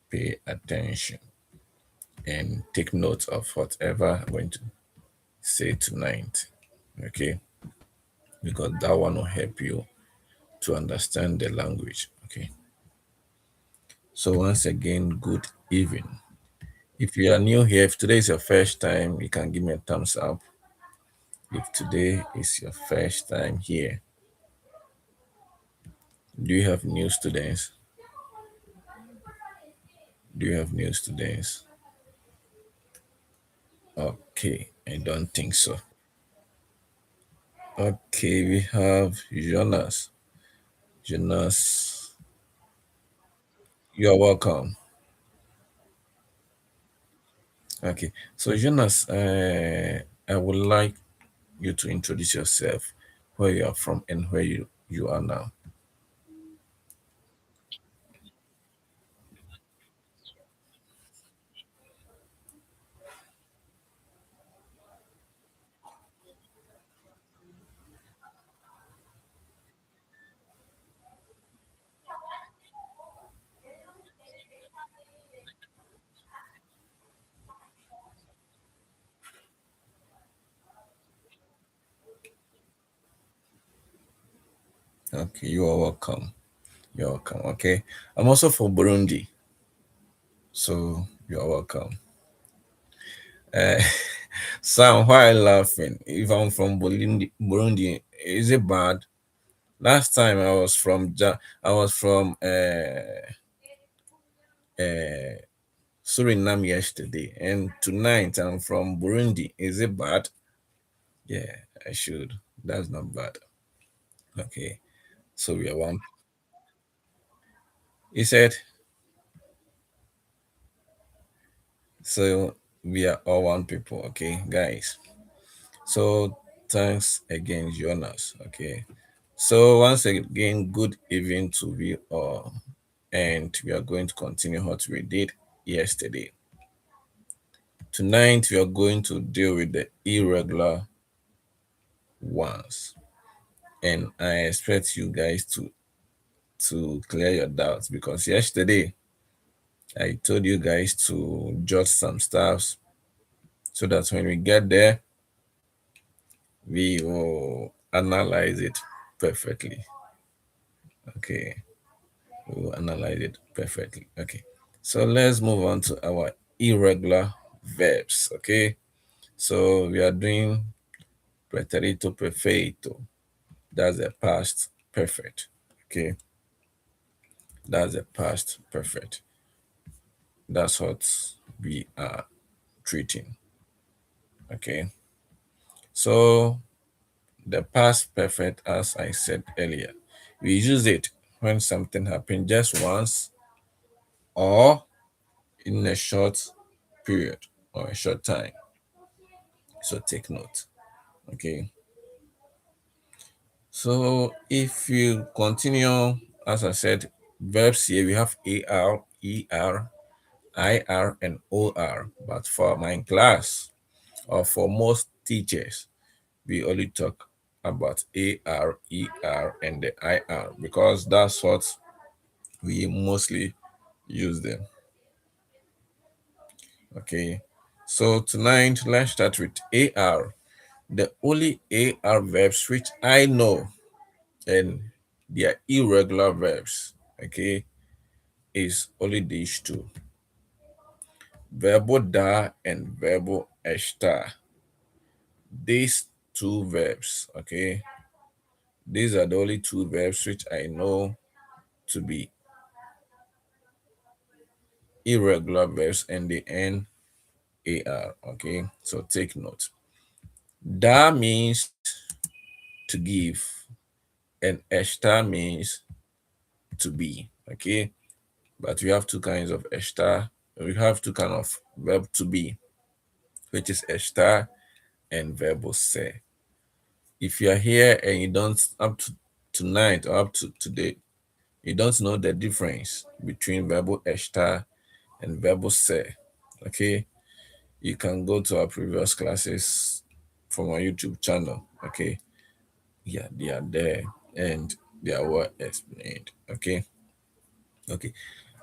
pay attention and take note of whatever I'm going to say tonight. Okay, because that one will help you to understand the language. Okay, so once again, good evening. If you are new here, if today is your first time, you can give me a thumbs up. If today is your first time here, do you have new students? Do you have new students? Okay, I don't think so. Okay, we have Jonas. Jonas, you are welcome. Okay, so Jonas, I would like you to introduce yourself, where you are from, and where you are now. Okay, you are welcome. You're welcome. Okay, I'm also from Burundi, so you are welcome. Uh, Sam, why are you laughing? If I'm from Burundi, is it bad? Last time I was from uh, Suriname yesterday, and tonight I'm from Burundi. Is it bad? Yeah, I should. That's not bad. Okay, so we are one. He said, so we are all one people. Okay, guys. So thanks again, Jonas. Okay. So once again, good evening to we all, and we are going to continue what we did yesterday. Tonight we are going to deal with the irregular ones, and I expect you guys to clear your doubts because yesterday I told you guys to jot some stuffs so that when we get there, we will analyze it perfectly. Okay, we will analyze it perfectly. Okay, so let's move on to our irregular verbs. Okay, so we are doing preterito perfeito. That's the past perfect. Okay, that's the past perfect. That's what we are treating. Okay, so the past perfect, as I said earlier, we use it when something happened just once or in a short period or a short time. So take note. Okay. So if you continue, as I said, verbs here we have AR, ER, IR, and OR. But for my class or for most teachers, we only talk about AR, ER, and the IR because that's what we mostly use them. Okay. So tonight, let's start with AR. The only AR verbs which I know, and they are irregular verbs, okay, is only these two: verbo dar and verbo estar. These two verbs, okay, these are the only two verbs which I know to be irregular verbs and they end AR, okay. So take note. Da means to give, and estar means to be, okay. But we have two kinds of estar. We have two kind of verb to be, which is estar and verbo ser. If you are here and you don't, up to tonight or up to today, you don't know the difference between verbo estar and verbo ser, okay, you can go to our previous classes from our YouTube channel, okay. Yeah, they are there and they are well explained, okay. Okay,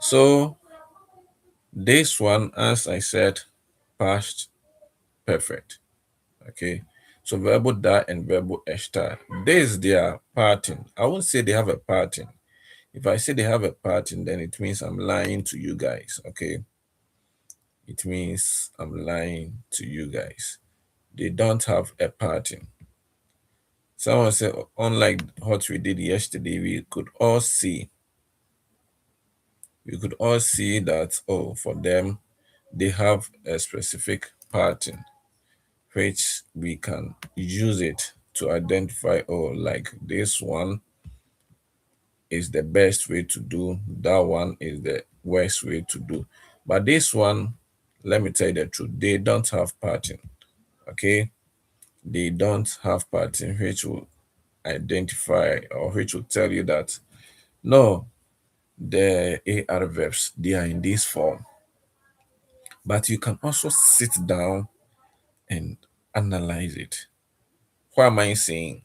so This one, as I said, past perfect. Okay. So verbal da and verbal estar. This their pattern. I won't say they have a pattern. If I say they have a pattern, then it means I'm lying to you guys. Okay. It means I'm lying to you guys. They don't have a pattern. Someone said, unlike what we did yesterday, we could all see that, oh, for them, they have a specific pattern, which we can use it to identify, oh, like this one is the best way to do, that one is the worst way to do. But this one, let me tell you the truth, they don't have pattern. Okay, they don't have pattern which will identify or which will tell you that no, the AR verbs they are in this form. But you can also sit down and analyze it. What am I saying?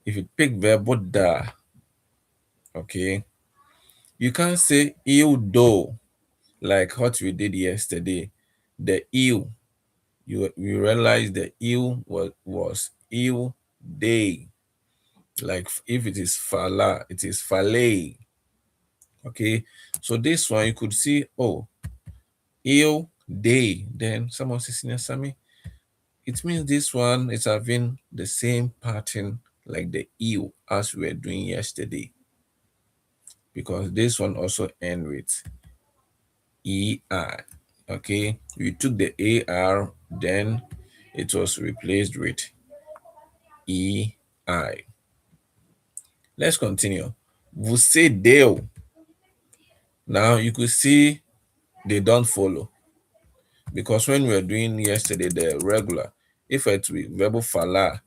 If you pick verb da, okay, you can't say you do like what we did yesterday. The you, you realize the you was you day. Like if it is fala, it is fale. Okay, so this one you could see, oh, you day. Then someone says, Senior Sammy, it means this one is having the same pattern like the you as we were doing yesterday. Because this one also end with EI. Okay, we took the AR, then it was replaced with EI. Let's continue. Você deu. Now you could see they don't follow. Because when we were doing yesterday the regular, if it be verbal falar,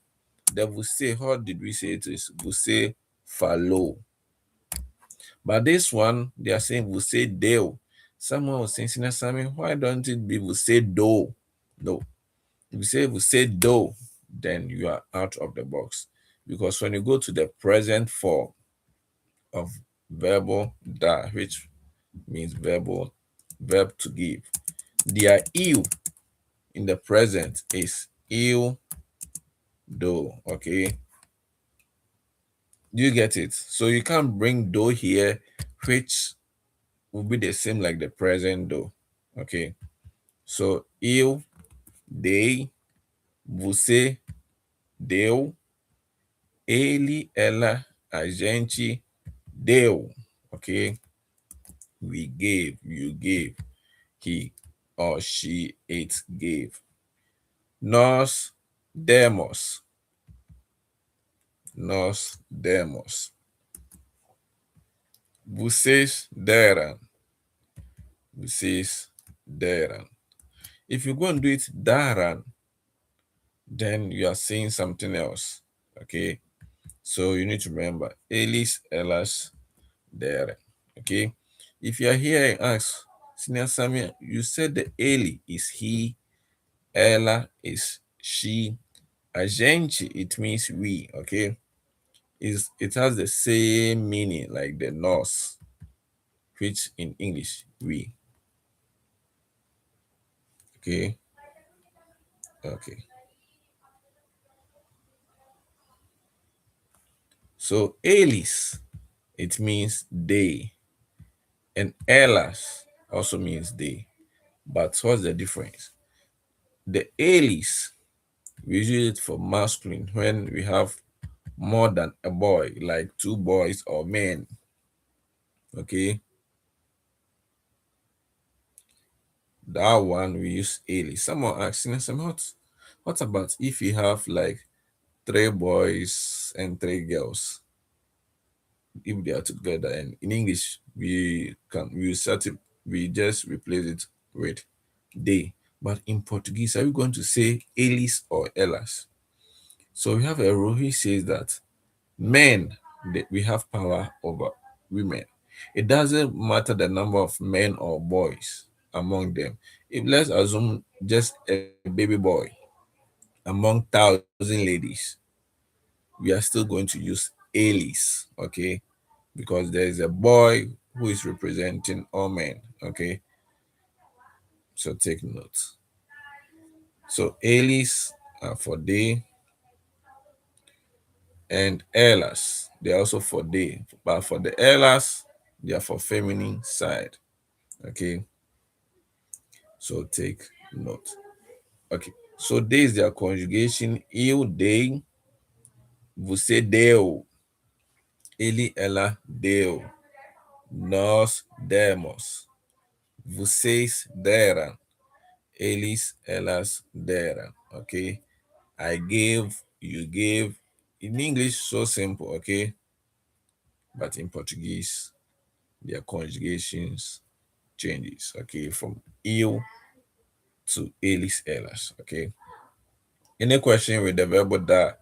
the você, how did we say it is? Você falou. But this one, they are saying você deu. Someone was saying, Sina Sami, why don't it be você do? No. If you say você do, then you are out of the box. Because when you go to the present form of verbal da, which means verb to give, their eu in the present is eu do. Okay. Do you get it? So you can't bring do here, which will be the same like the present do. Okay. So eu dei, você deu, ele, ela, a gente deu. Okay. We gave, you gave, he or she, it gave. Nós demos, nós demos. Vocês deram, vocês deram. If you go and do it daran, then you are saying something else. Okay. So you need to remember eles, elas, deram. Okay. If you are here and ask, Senior Samuel, you said the ele is he, ela is she, a gente, it means we. Okay. It has the same meaning like the nós, which in English we. Okay. Okay. So eles, it means they, and elas also means they. But what's the difference? The eles, we use it for masculine when we have more than a boy, like two boys or men. Okay. That one we use eles. Someone asking us, what about if you have like three boys and three girls? If they are together, and in English we just replace it with they. But in Portuguese, are we going to say eles or elas? So we have a rule which says that men, we have power over women. It doesn't matter the number of men or boys among them. If let's assume just a baby boy among 1,000 ladies, we are still going to use elis, okay? Because there is a boy who is representing all men, okay? So take note. So eles are for they, and elas, they are also for they. But for the elas, they are for feminine side. Okay. So take note. Okay. So they is their conjugation. Eu, they, você deu, ele, ela deu, nós demos, vocês deram, eles, elas deram. Okay. I gave, you gave. In English, so simple, okay? But in Portuguese, their conjugations changes, okay? From eu to eles, elas, okay? Any question with the verb that,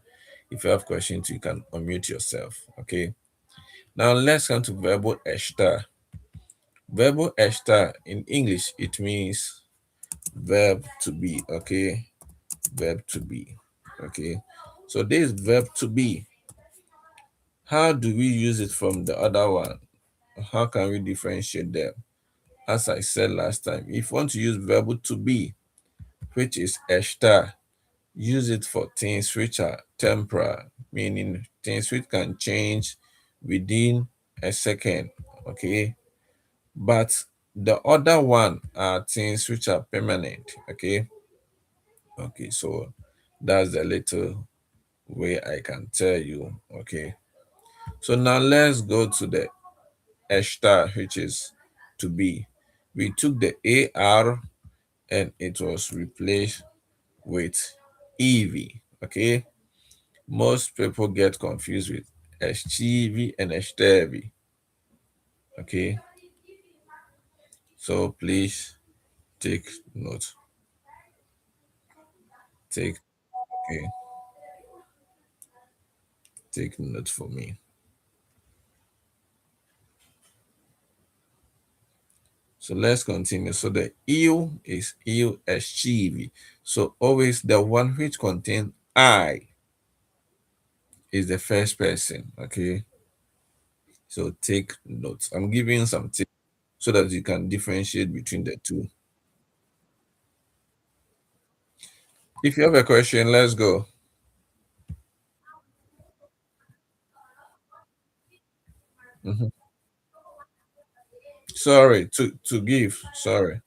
if you have questions, you can unmute yourself, okay? Now let's come to verbo estar. Verbo estar in English, it means verb to be, okay? Verb to be, okay? So this verb to be, how do we use it from the other one? How can we differentiate them? As I said last time, if you want to use verb to be, which is estar, use it for things which are temporal, meaning things which can change within a second, okay? But the other one are things which are permanent, okay? Okay, so that's the little way I can tell you, okay? So now let's go to the estar, which is to be. We took the AR and it was replaced with EV, okay? Most people get confused with estive and esteve, okay? So please take note. Take, okay, take note for me. So let's continue. So the eu is eu estive. So always the one which contains I is the first person, okay? So take notes. I'm giving some tips so that you can differentiate between the two. If you have a question, let's go. Mhm. Sorry, to give. Sorry,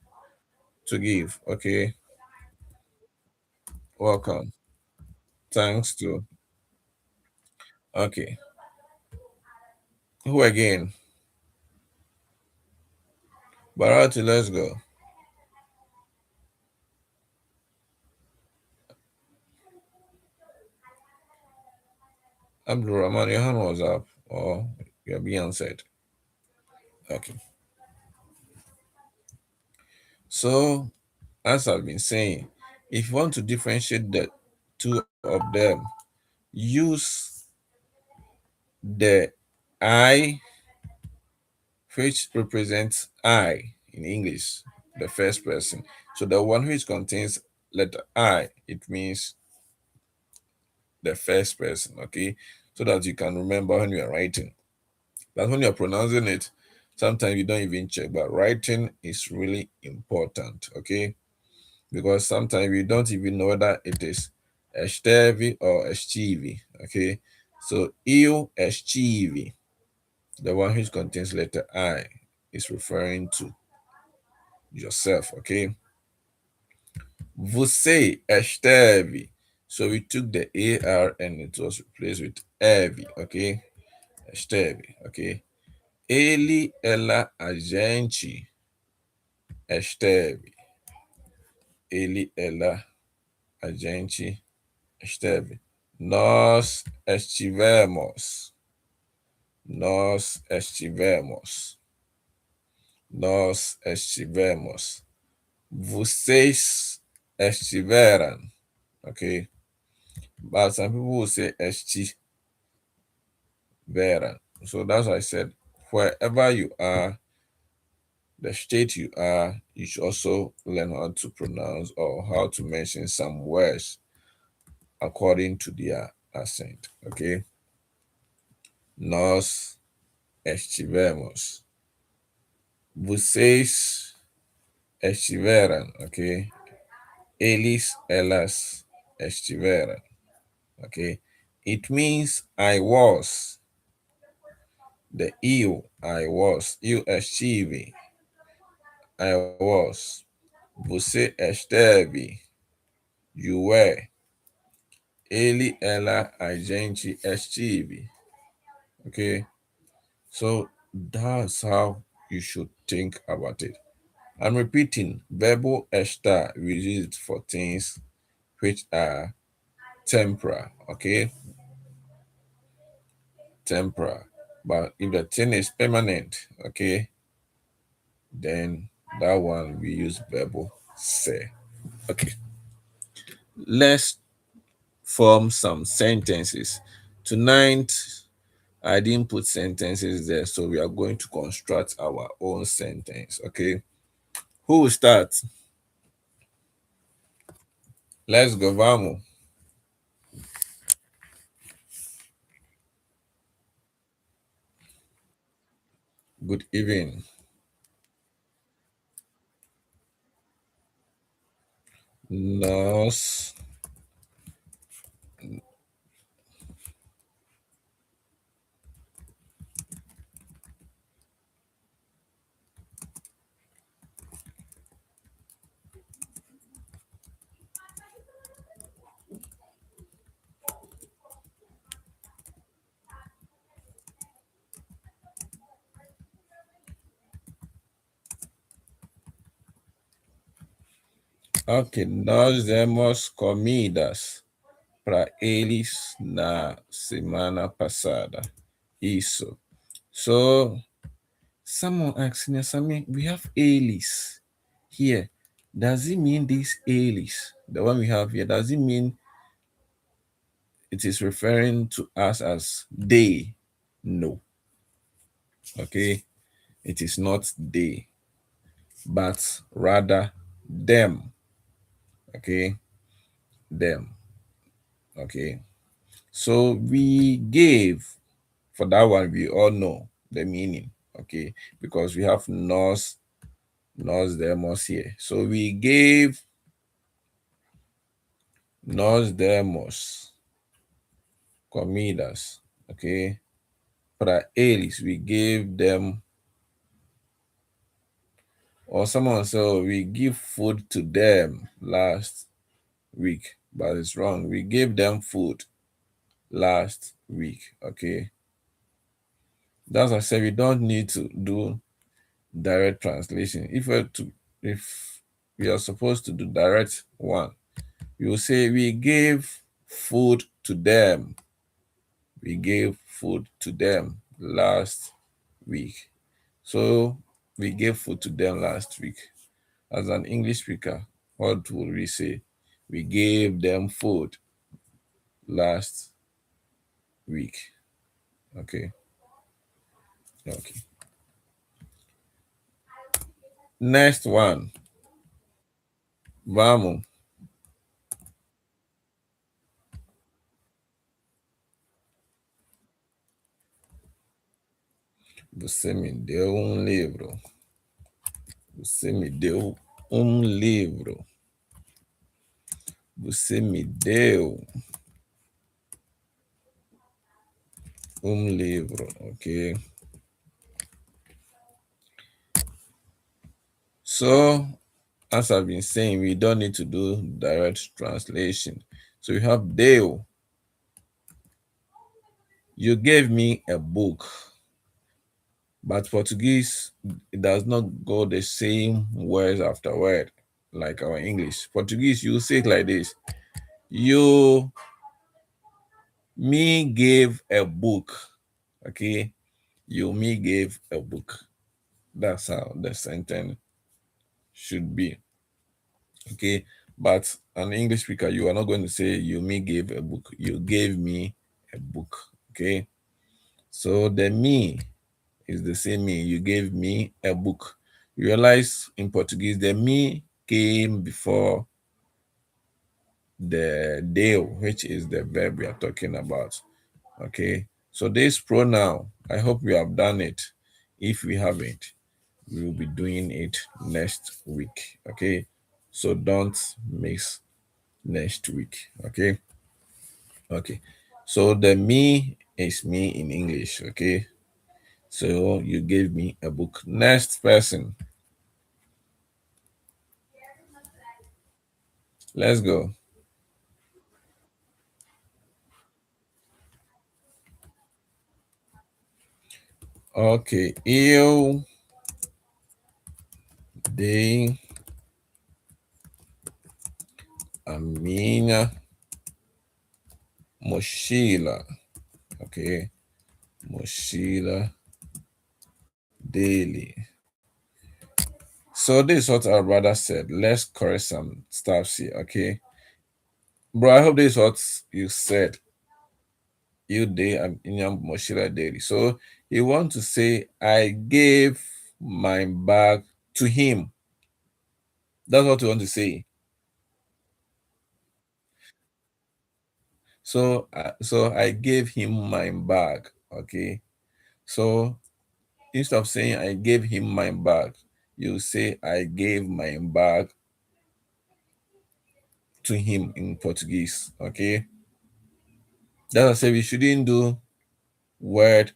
to give. Okay, welcome. Thanks to. Okay, who again? Barati, let's go. Abdul Rahman, your hand was up, or you're being answered. Okay, so as I've been saying, if you want to differentiate the two of them, use the I, which represents I in English, the first person. So the one which contains letter I, it means the first person, okay? So that you can remember when you are writing. But when you're pronouncing it, sometimes you don't even check. But writing is really important, okay? Because sometimes you don't even know whether it is estevi or eschivi, okay? So eu eschivi, the one which contains letter I, is referring to yourself, okay? Você esteve. So we took the AR and it was replaced with EVE, okay? Esteve, okay? Ele, ela, a gente esteve. Ele, ela, a gente esteve. Nós estivemos. Nós estivemos. Nós estivemos. Vocês estiveram. Okay. But some people will say estiveram. So that's why I said wherever you are, the state you are, you should also learn how to pronounce or how to mention some words according to their accent. Okay. Nós estivemos. Vocês estiveram, okay? Eles, elas estiveram, okay? It means I was. The eu estive, I was. Você esteve, you were. Ele, ela, a gente estive, okay? So that's how you should think about it. I'm repeating, verbal estar, we use it for things which are temporal, okay? Temporal. But if the thing is permanent, okay, then that one we use verbal say. Okay, let's form some sentences. Tonight, I didn't put sentences there, so we are going to construct our own sentence. Okay, who will start? Let's go, vamos. Good evening. Nós. Ok, nós demos comidas para eles na semana passada. Isso. So, someone asked me, Sammy, we have eles here. Does it mean this eles, the one we have here, does it mean it is referring to us as they? No. Okay. It is not they, but rather them. Okay. Them. Okay. So we gave, for that one, we all know the meaning. Okay. Because we have nos demos here. So we gave nos demos comidas, okay? Para eles, we gave them, or someone said, oh, we give food to them last week, but it's wrong. We gave them food last week, okay? That's why I said we don't need to do direct translation. If we are supposed to do direct one, we will say we gave food to them. We gave food to them last week. So we gave food to them last week. As an English speaker, what would we say? We gave them food last week. Okay. Okay. Next one. Vamos. Você me deu um livro. Você me deu um livro. Você me deu um livro. Okay. So, as I've been saying, we don't need to do direct translation. So we have deu. You gave me a book. But Portuguese, it does not go the same words after word like our English. Portuguese, you say it like this. You, me gave a book. Okay. You, me gave a book. That's how the sentence should be. Okay. But an English speaker, you are not going to say you, me gave a book. You gave me a book. Okay. So the me is the same me. You gave me a book. You realize in Portuguese, the me came before the deu, which is the verb we are talking about. Okay. So this pronoun, I hope we have done it. If we haven't, We will be doing it next week. Okay. So don't miss next week. Okay. Okay. So the me is me in English. Okay. So you gave me a book. Next person. Let's go. Okay. Eu dei a minha mochila. Okay. Mochila dele. So this is what our brother said. Let's correct some stuff here. Okay. Bro, I hope this is what you said. You did in mochila daily. So you want to say I gave my bag to him. That's what you want to say. So I gave him my bag. Okay. So instead of saying I gave him my bag, you say I gave my bag to him in Portuguese. Okay. That's why I say we shouldn't do word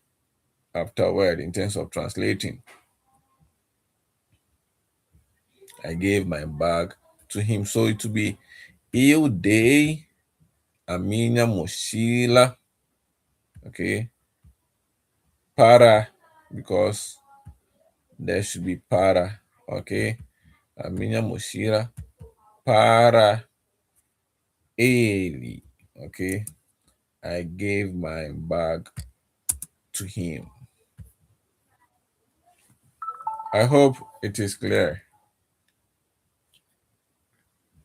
after word in terms of translating. I gave my bag to him. So it will be eu dei a minha mochila, okay, para, because there should be para, okay, a minha mochila para ele, okay. I gave my bag to him. I hope it is clear.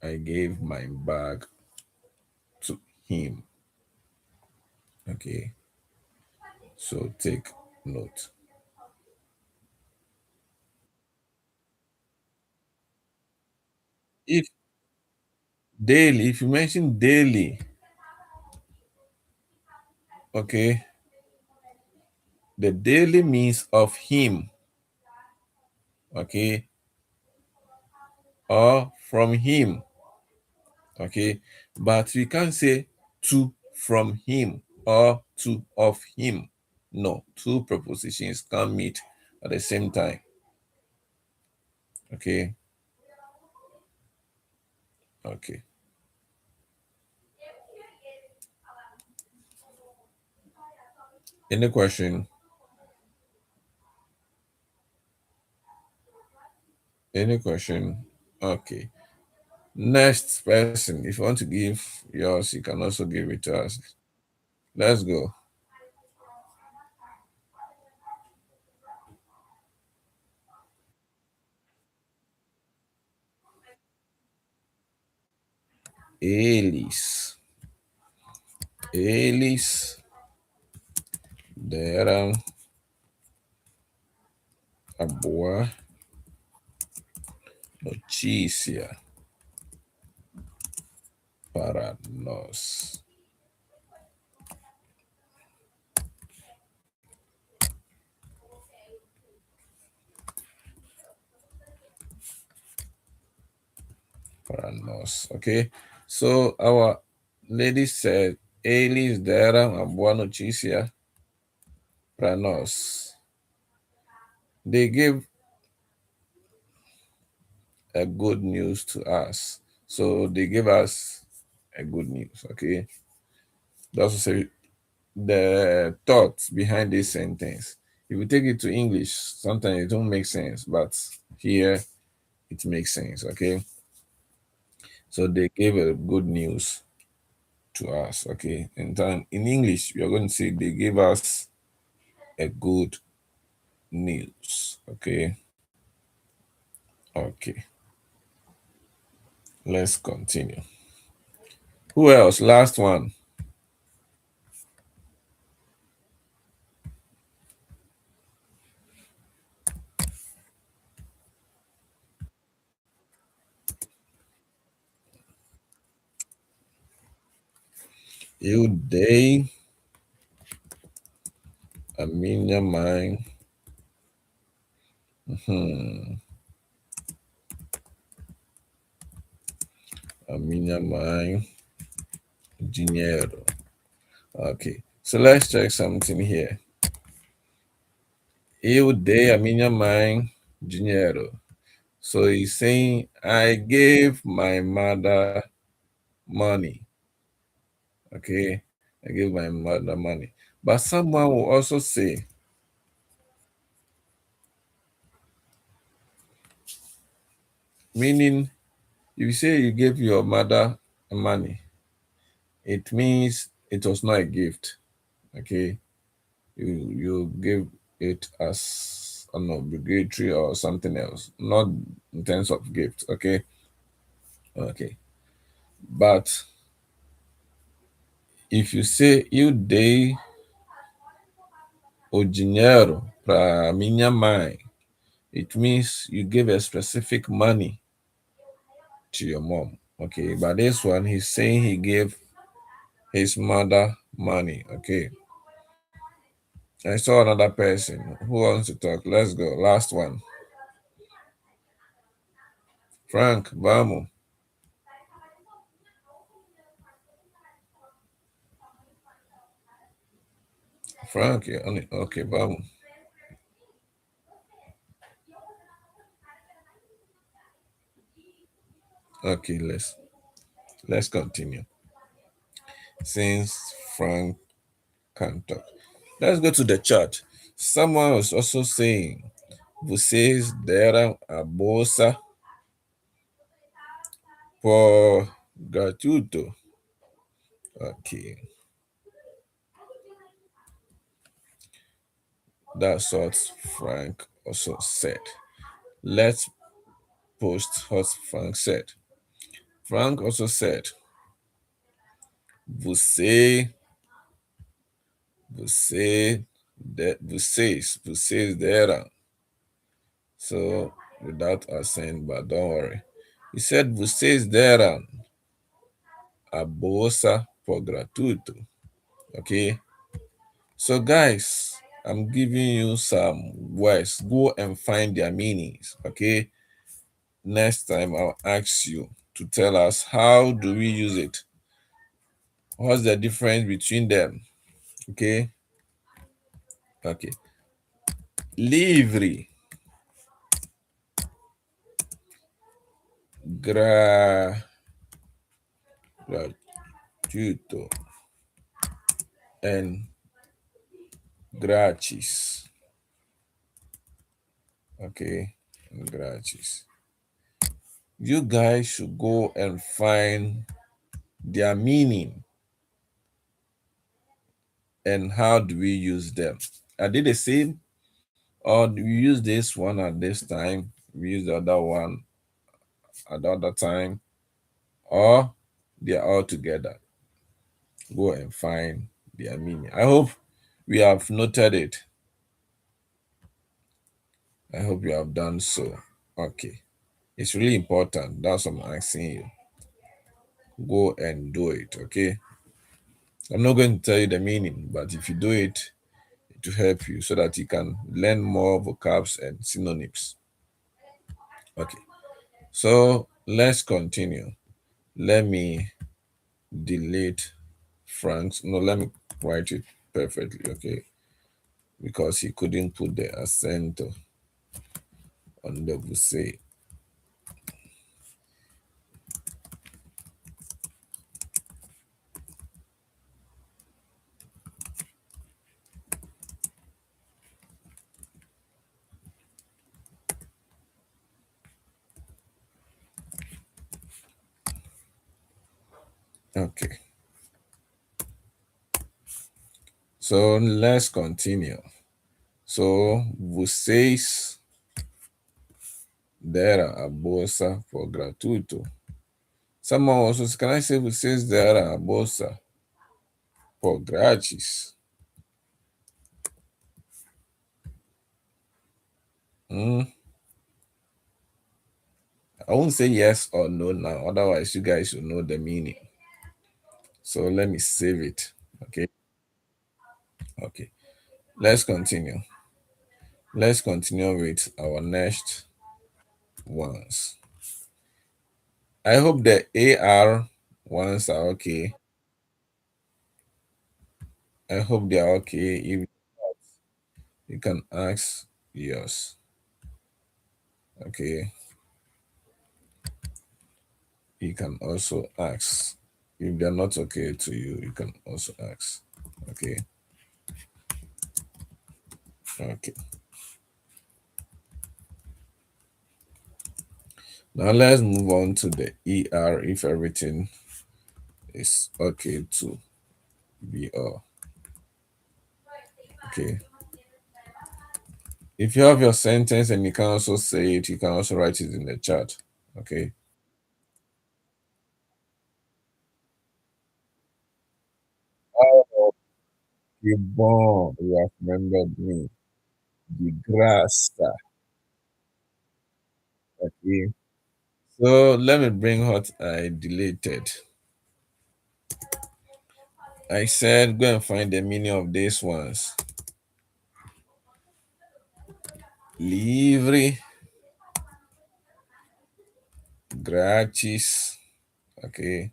I gave my bag to him, okay. So take note. If daily, if you mention daily, okay, the daily means of him, okay, or from him, okay, but we can't say to from him or to of him. No, two prepositions can't meet at the same time. Okay. Okay. Any question? Any question? Okay. Next person, if you want to give yours, you can also give it to us. Let's go. Eles. Eles deram a boa notícia para nós. Para nós, okay? So our lady said, eles deram a boa notícia para nós. They gave a good news to us. So they gave us a good news, okay? That's to say the thoughts behind this sentence. If you take it to English, sometimes it don't make sense, but here it makes sense, okay? So they gave a good news to us, okay? And then in English, we are going to say they gave us a good news, okay? Okay, let's continue. Who else? Last one. Eu dei a minha mãe Hmm. A minha mãe dinheiro. Okay. So let's check something here. Eu dei a minha mãe dinheiro. So he's saying, I gave my mother money. Okay. I gave my mother money. But someone will also say, meaning, if you say you gave your mother money, it means it was not a gift. Okay. You give it as an obligatory or something else, not in terms of gift. Okay. Okay. But if you say eu dei o dinheiro para minha mãe, it means you give a specific money to your mom. Okay. But this one, he's saying he gave his mother money. Okay. I saw another person who wants to talk. Let's go. Last one. Frank, vamos. Frank, yeah, okay, vamos. Okay, let's continue. Since Frank can't talk, let's go to the chat. Someone was also saying, vocês deram a bolsa por gratuito. Okay, that's what Frank also said. Let's post what Frank said. Frank also said, você, vocês deram. So without accent, but don't worry. He said, vocês deram a bolsa por gratuito. Okay. So guys, I'm giving you some words. Go and find their meanings. Okay. Next time I'll ask you to tell us how do we use it? What's the difference between them? Okay. Okay. Livre, gratuito, and grátis. Okay. Grátis. You guys should go and find their meaning and how do we use them. Are they the same? Or do we use this one at this time? We use the other one at the other time? Or they are all together? Go and find their meaning. I hope we have noted it. I hope you have done so. Okay. It's really important. That's what I'm asking you. Go and do it. Okay. I'm not going to tell you the meaning, but if you do it, to help you so that you can learn more vocabs and synonyms. Okay, so let's continue. Let me delete Frank's. No, let me write it perfectly. Okay, because he couldn't put the accent on the você. Okay, so let's continue. So vocês deram a bolsa por gratuito. Someone also, can I say vocês deram a bolsa por grátis? Hmm. I won't say yes or no now, otherwise you guys will know the meaning. So let me save it. Okay. Okay. Let's continue. Let's continue with our next ones. I hope the AR ones are okay. I hope they are okay. If you can ask yours. Okay. You can also ask. If they're not okay to you, you can also ask. Okay. Okay. Now let's move on to the ER if everything is okay to be all. Okay. If you have your sentence and you can also say it, you can also write it in the chat. Okay. Oh, you born, you have remembered me. The grass. Okay. So let me bring what I deleted. I said go and find the meaning of these ones. Livre, grátis, ok,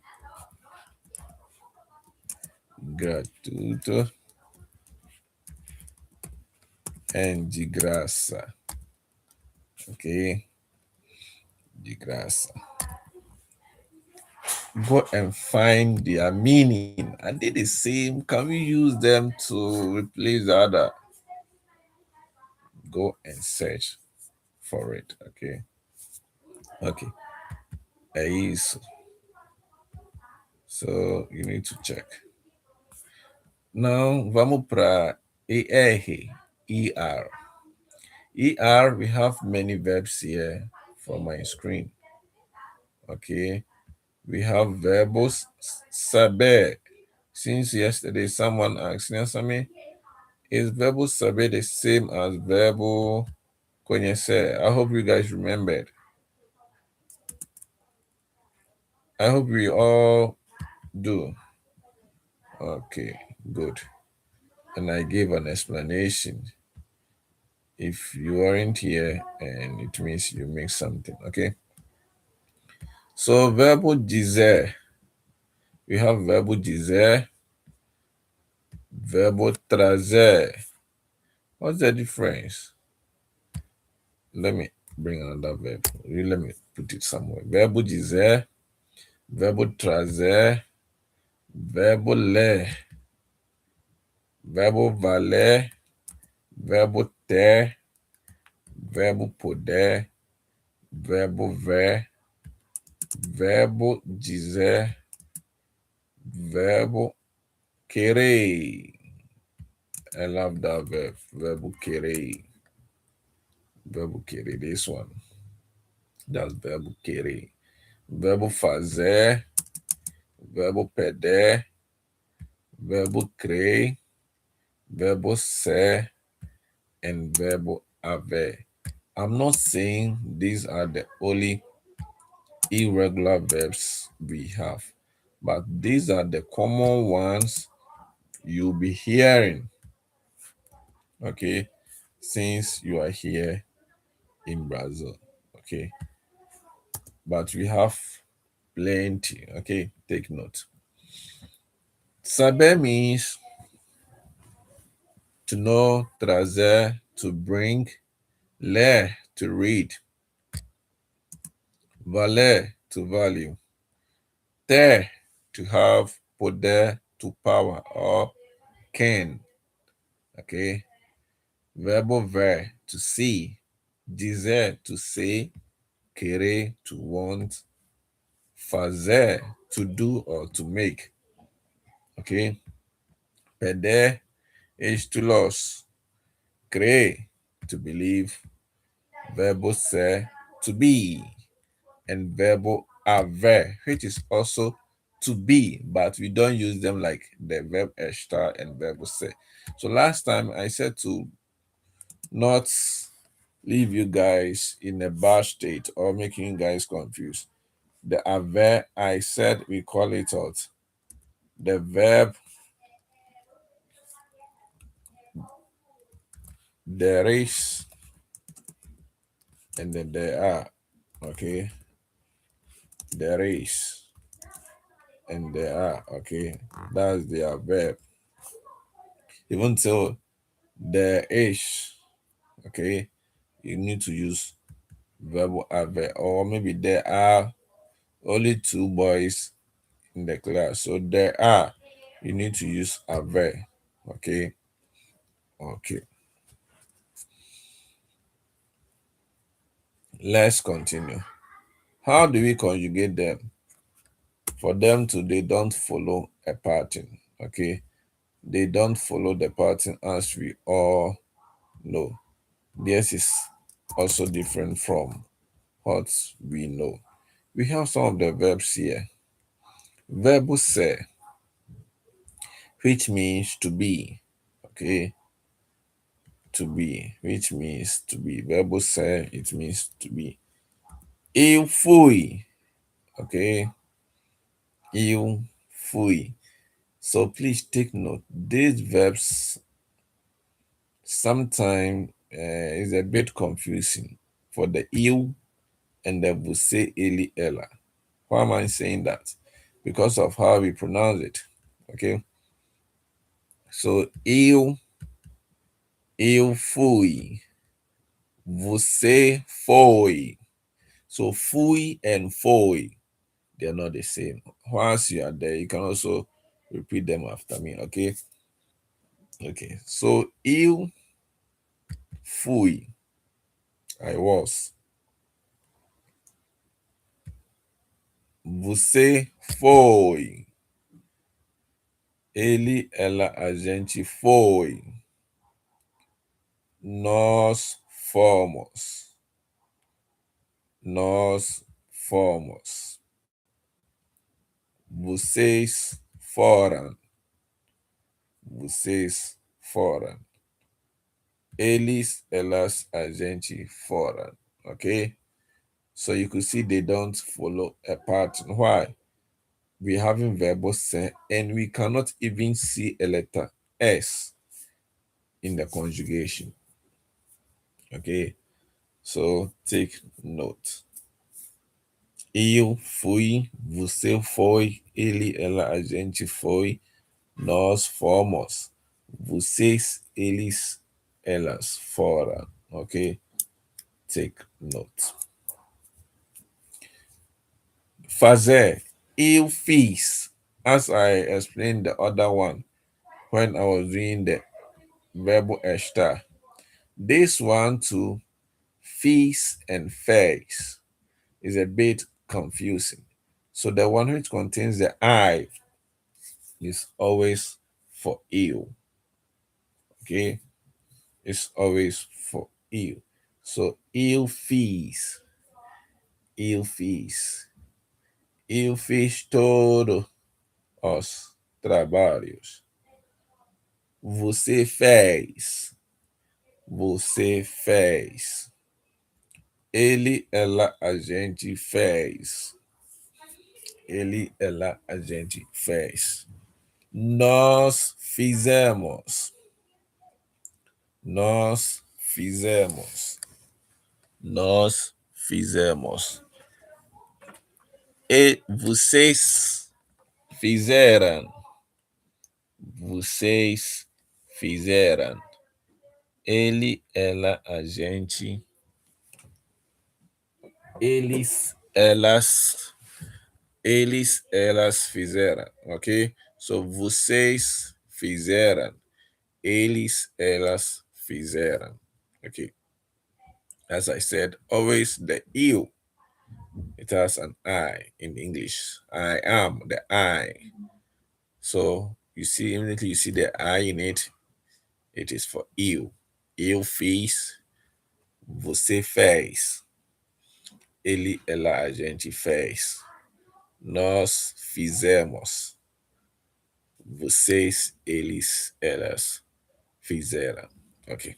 gratuito, and de graça, ok, de graça. Go and find their meaning. I did the same. Can we use them to replace the other? Go and search for it, okay? Okay, é isso. So you need to check. Now, vamos para ER. ER. ER, we have many verbs here for my screen. Okay, we have verbos saber. Since yesterday, someone asked me, is verbo saber the same as verbo conhecer? I hope you guys remembered. I hope we all do. Okay, good. And I gave an explanation. If you aren't here, and it means you missed something. Okay. So verbo dizer. We have verbo dizer, verbo trazer. What's the difference? Let me bring another verb. Let me put it somewhere. Verbo dizer, verbo trazer, verbo ler, verbo valer, verbo ter, verbo poder, verbo ver, verbo dizer, verbo querer. I love that verb. Verbo querer. Verbo querer. This one. That's verbo querer. Verbo fazer, verbo perder, verbo crer, verbo ser, and verbo haver. I'm not saying these are the only irregular verbs we have, but these are the common ones you'll be hearing, okay, since you are here in Brazil, okay? But we have plenty, okay? Take note. Saber means to know, trazer, to bring, ler, to read, valer, to value, ter, to have, poder, to power, or can, okay? Verbo ver, to see, dizer, to say, querer, to want, fazer, to do or to make, okay? Perder is to lose, crer, to believe, verbo ser, to be, and verbo haver, which is also to be, but we don't use them like the verb estar and verbo ser. So last time I said to not leave you guys in a bad state or making you guys confused. The haver, I said we call it out. The verb there is and then there are. Okay, there is, and there are. Okay, that's their verb. Even though there is, okay, you need to use verbal adverb, or maybe there are only two boys in the class, so there are, you need to use adverb. Okay, okay, let's continue. How do we conjugate them? For them to, they don't follow a pattern. Okay, they don't follow the pattern, as we all know. This is also different from what we know. We have some of the verbs here. Verb se, which means to be. Okay, to be, which means to be. Verb se, it means to be. Eu fui. Okay, eu fui. So please take note. These verbs sometimes is a bit confusing for the eu and the você, ele, ela. Why am I saying that? Because of how we pronounce it. Okay, so eu fui, você foi. So fui and foi, they are not the same. Once you are there, you can also repeat them after me. Okay, okay. So eu fui, I was. Você foi, ele, ela, a gente foi. Nós fomos. Nós fomos. Vocês foram. Vocês foram. Eles, elas, a gente foram. Okay? So you could see they don't follow a pattern. Why? We having verbal se, and we cannot even see a letter S in the conjugation. Okay? So take note. Eu fui, você foi, ele, ela, a gente foi, nós fomos, vocês, eles, elas foram. Okay? Take note. Fazer, eu fiz. As I explained the other one when I was doing the verbal estar. This one too, fiz and fez, is a bit confusing. So the one which contains the I is always for you. Okay, it's always for you. So eu fiz, eu fiz todos os trabalhos. Você fez, você fez. Ele, ela, a gente fez. Ele, ela, a gente fez. Nós fizemos. Nós fizemos. Nós fizemos. E vocês fizeram. Vocês fizeram. Ele, ela, a gente. Eles, elas. Eles, elas fizeram. Ok? So, vocês fizeram. Eles, elas fizeram. Okay. As I said, always the you. It has an I in English. I am the I. So you see, immediately you see the I in it, it is for you. Eu fiz, você fez. Ele, ela, a gente fez. Nós fizemos. Vocês, eles, elas fizeram. Okay.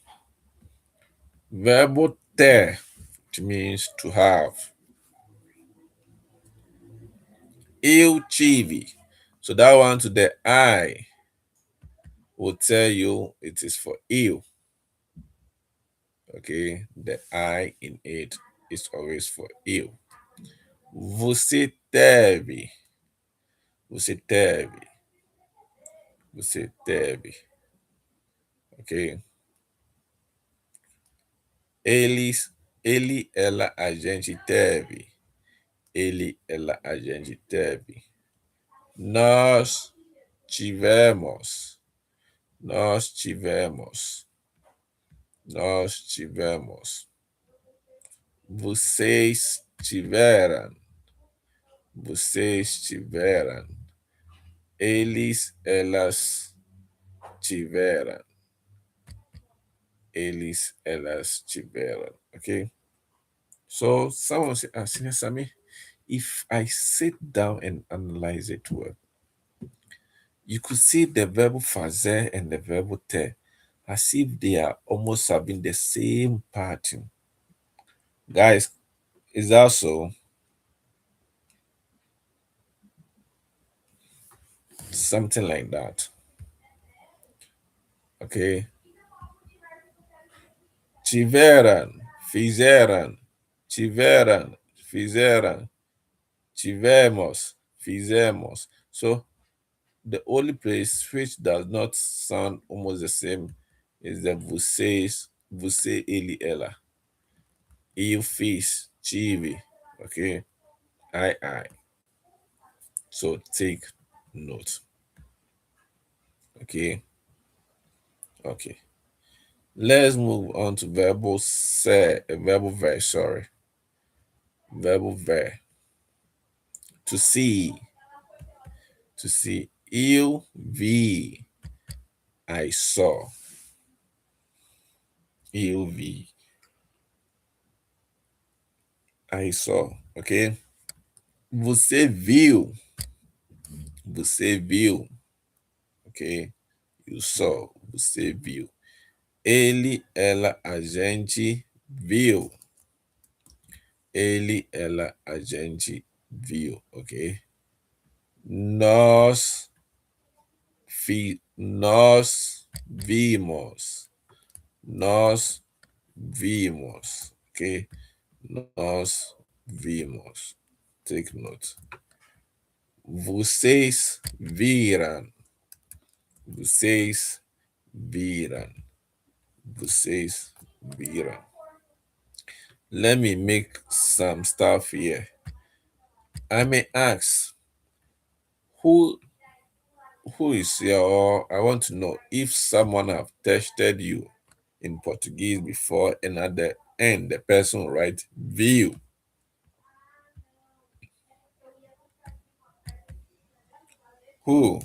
Verbo ter, it means to have. Eu tive. So that one to the I will tell you it is for you. Okay, the I in it is always for eu. Você teve, você teve, você teve, ok? Eles, ele, ela, a gente teve. Ele, ela, a gente teve. Nós tivemos. Nós tivemos. Nós tivemos. Vocês tiveram. Vocês tiveram. Eles, elas tiveram. Eles, elas tiveram. Okay? So someone say, Senior Sammy, if I sit down and analyze it well, you could see the verb fazer and the verb ter as if they are almost having the same pattern. Guys, is that so? Something like that. Okay. Tiveram, fizeram, tiveram, fizeram, tivemos, fizemos. So the only place which does not sound almost the same is the vocês, você, ele, ela. Eu fiz, tive. Okay. I. So take note. Okay. Okay. Let's move on to verbal se, verbal ver, sorry. Verbal ver. To see. To see. Eu vi. I saw. Eu vi. I saw. Okay? Você viu. Você viu. Ok? You saw. Você viu. Ele, ela, a gente viu. Ele, ela, a gente viu. Ok? Nós, nós vimos. Nós vimos. Ok? Nós vimos. Take note. Vocês viram. Vocês viram. Vocês viram. Let me make some stuff here. I may ask, who is here, or I want to know if someone have tested you in Portuguese before, and at the end the person write view. Who?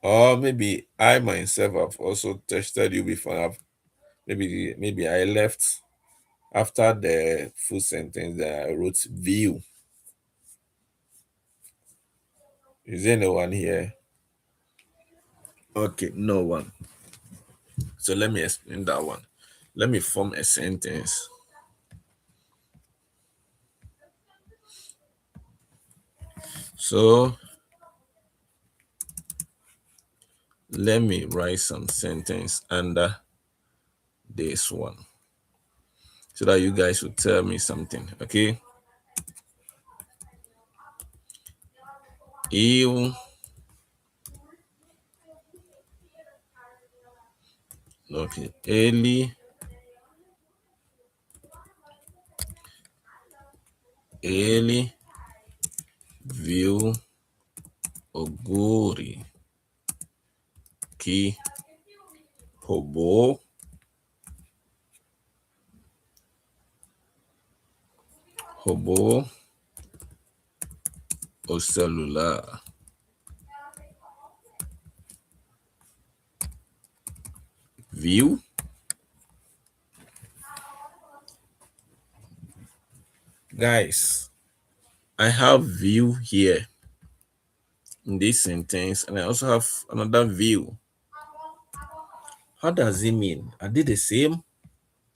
Or maybe I myself have also tested you before. Maybe I left after the full sentence that I wrote view. Is there anyone here? Okay, no one. So let me explain that one. Let me form a sentence. So let me write some sentence under this one so that you guys will tell me something. Okay. Eu, okay. Ele viu o guri que roubou o celular. Viu? Guys, I have view here in this sentence, and I also have another view. How does it mean? Are they the same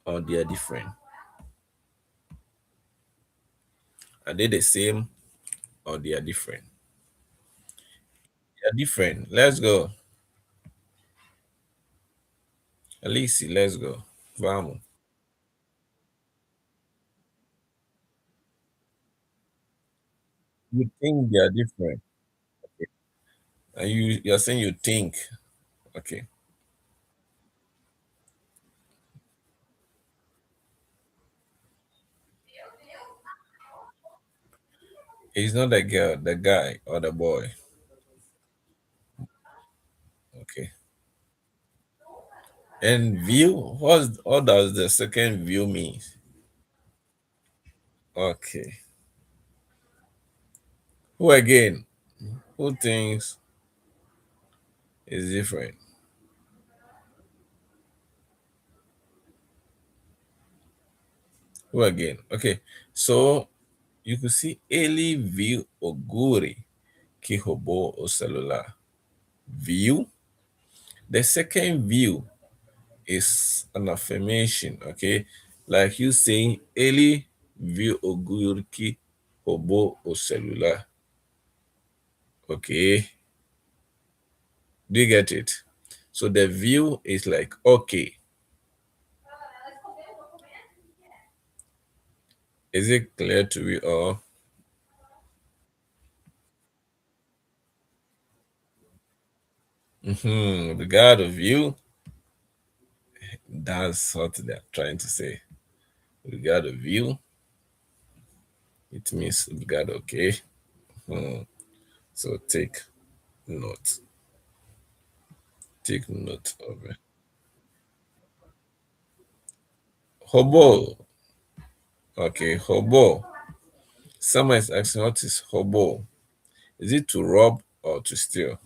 or they are different? Are they the same or they are different? They are different. Let's go. Alice, let's go. Vamos. You think they are different. Okay. And you're saying you think. Okay. It's not the girl, the guy or the boy. Okay. And view, what does the second view mean? Okay. Who again? Who thinks is different? Who again? Okay. So you could see ele viu o guri que roubou o celular. View. The second view is an affirmation, okay? Like you saying ele viu o guri que roubou o celular. Okay. Do you get it? So the view is like, okay, is it clear to you or regard of view? That's what they're trying to say. Regard of view, it means regard, okay. Hmm. So note, take note of it. Hobo, okay, hobo. Someone is asking what is hobo? Is it to rob or to steal?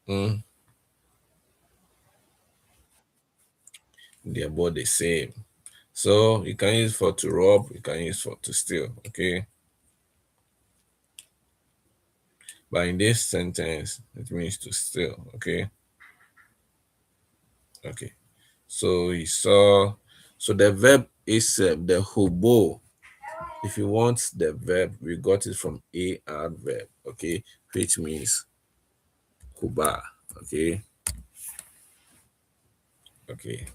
Hmm. They're both the same. So you can use for to rob, you can use for to steal, okay? But in this sentence, it means to steal, okay? Okay. So he saw, so the verb is the hobo. If you want the verb, we got it from AR verb, okay? Which means kuba, okay? Okay.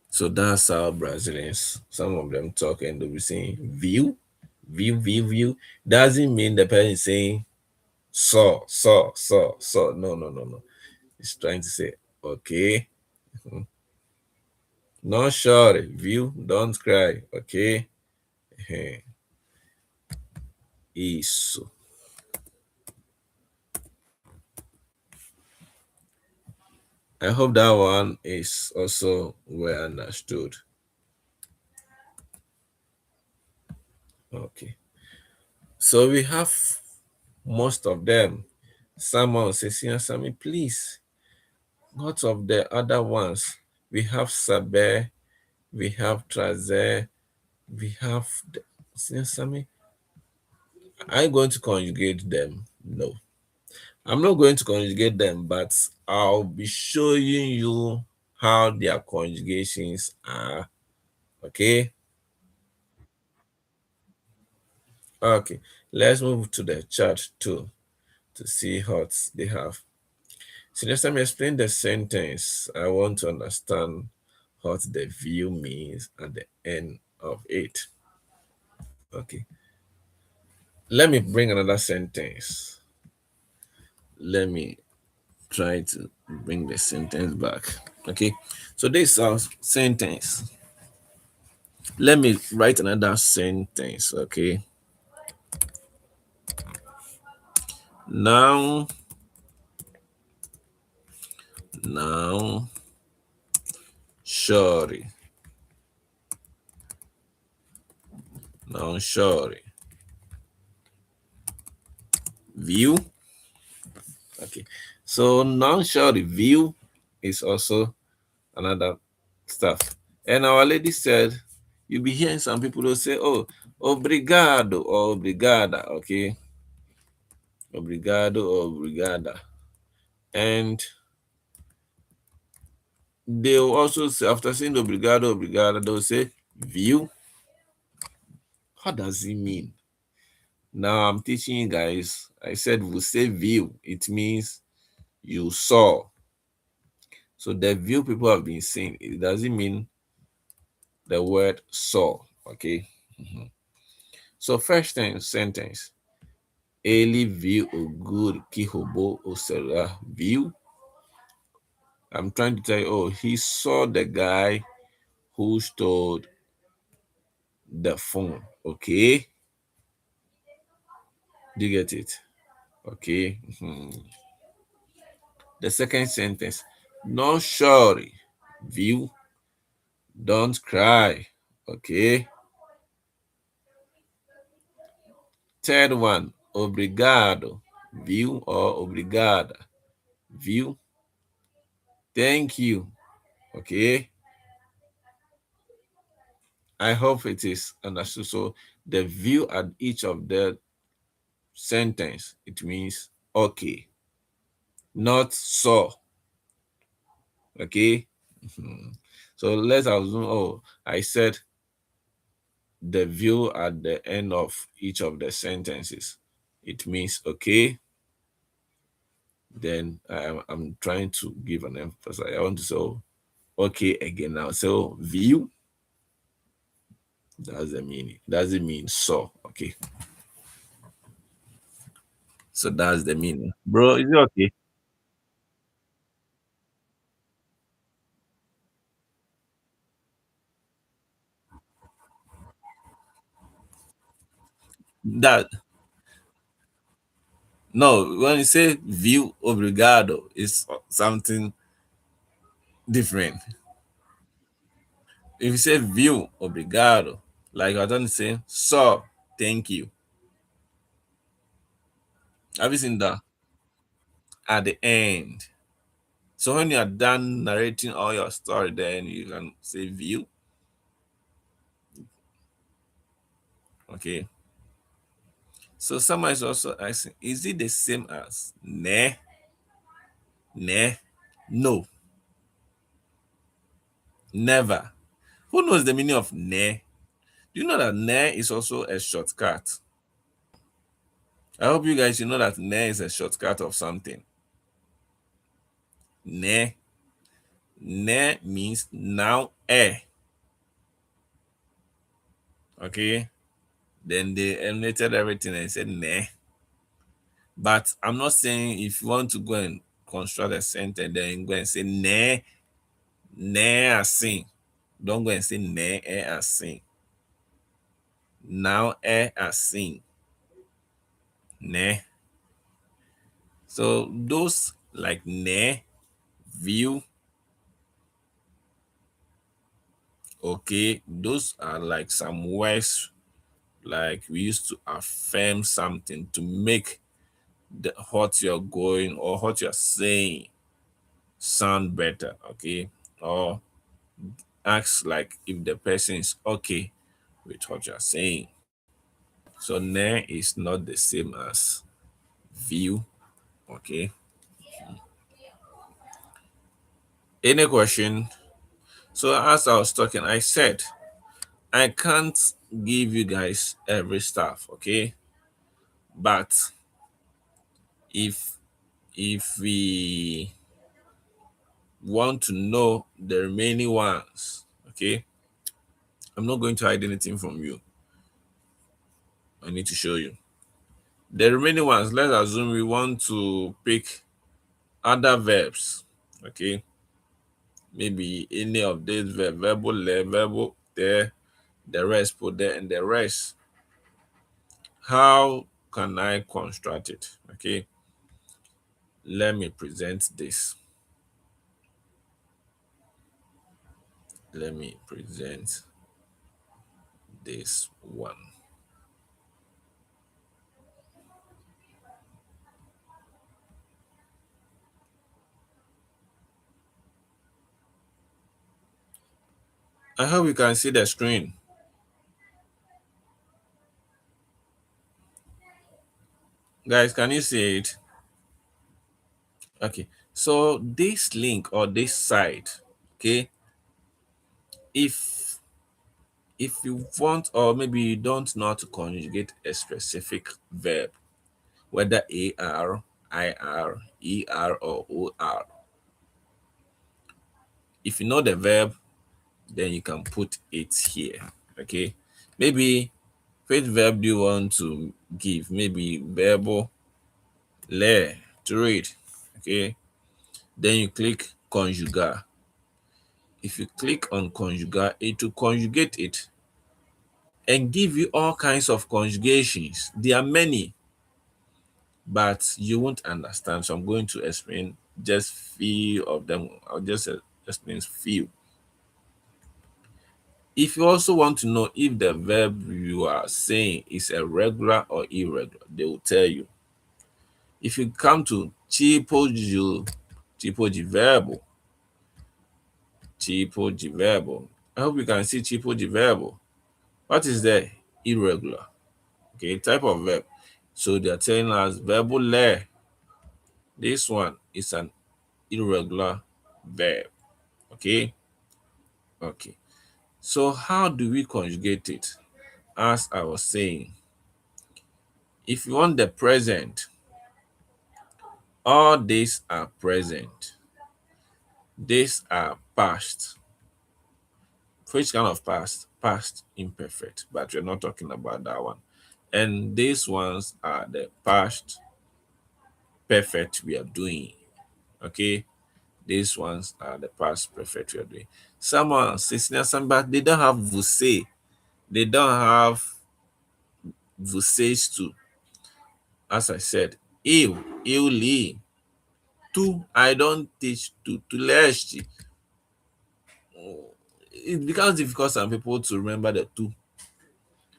So that's how Brazilians, some of them talk and they'll be saying view, view. Doesn't mean the person is saying saw. No, no, no, no. It's trying to say, okay, no sure, view, don't cry, okay? Eh, Isso. I hope that one is also well understood. Okay. So we have most of them. Someone says, Sami, please, what of the other ones? We have Sabe, we have Traze, we have Sami. Are you going to conjugate them? No. I'm not going to conjugate them, but I'll be showing you how their conjugations are. Okay. Okay. Let's move to the chart too to see what they have. So next time I explain the sentence, I want to understand what the view means at the end of it. Okay. Let me bring another sentence. Let me try to bring the sentence back. Okay. So this is our sentence. Let me write another sentence. Okay. Now, now, sorry. Now, sorry. View. Okay. So non-short view is also another stuff. And our lady said, you'll be hearing some people will say, oh, obrigado or obrigada, okay? Obrigado or obrigada. And they'll also say, after saying obrigado, obrigada, they'll say view. What does it mean? Now I'm teaching you guys. I said we say view. It means you saw. So the view people have been seeing, it doesn't mean the word saw. Okay. So first sentence. Ele viu o guri que roubou o celular. Viu? I'm trying to tell you, oh, he saw the guy who stole the phone. Okay. Do you get it? Okay. The second sentence. No sorry. Viu? Don't cry. Okay. Third one. Obrigado. Viu or obrigada. Viu? Thank you. Okay. I hope it is understood. So the view at each of the sentence, it means okay, not so. Okay. So let's assume, oh, I said the view at the end of each of the sentences. It means okay. Then I'm trying to give an emphasis. I want to say oh, okay again now. So view, that's the meaning. Doesn't mean so. Okay. So that's the meaning. Bro, is it okay? That no, when you say view obrigado, it's something different. If you say view obrigado, like I don't say so, thank you. Have you seen that at the end? So when you are done narrating all your story, then you can say view. Okay. So someone is also asking, is it the same as ne? Ne? No, never. Who knows the meaning of ne? Do you know that ne is also a shortcut? I hope you guys you know that ne is a shortcut of something. Ne. Ne means now eh. Okay. Then they eliminated everything and said ne. But I'm not saying if you want to go and construct a sentence, then go and say ne, ne assim. Don't go and say ne é assim. Now é assim. Ne. So those like ne, view, okay, those are like some words like we used to affirm something to make what you're going or what you're saying sound better, okay? Or ask like if the person is okay with what you're saying. So ne is not the same as view, okay? Any question? So as I was talking, I said I can't give you guys every stuff, okay? But if we want to know the remaining ones, okay? I'm not going to hide anything from you. I need to show you. The remaining ones, let's assume we want to pick other verbs, okay? Maybe any of these verbal le, verbal there, the rest put there, and the rest. How can I construct it? Okay, let me present this. Let me present this one. I hope you can see the screen. Guys, can you see it? Okay, so this link or this site, okay, if you want or maybe you don't know how to conjugate a specific verb, whether ar, ir, er, or or, if you know the verb, then you can put it here. Okay, maybe which verb do you want to give? Maybe verbal le, to read. Okay, then you click conjugal. If you click on conjugal, it will conjugate it and give you all kinds of conjugations. There are many, but you won't understand. So I'm going to explain just few of them. I'll just explain few. If you also want to know if the verb you are saying is a regular or irregular, they will tell you. If you come to tipo de verbo, tipo de verbo. I hope you can see tipo de verbo. What is the irregular? Okay, type of verb. So they are telling us verbal le. This one is an irregular verb. Okay, okay. So how do we conjugate it? As I was saying, if you want the present, all these are present. These are past. Which kind of past? Past imperfect, but we're not talking about that one. And these ones are the past perfect we are doing. Okay, these ones are the past perfect we are doing. Someone says, but they don't have vous. They don't have vocês too. As I said, eu li. Tu, I don't teach tu leste. It becomes difficult for some people to remember the two.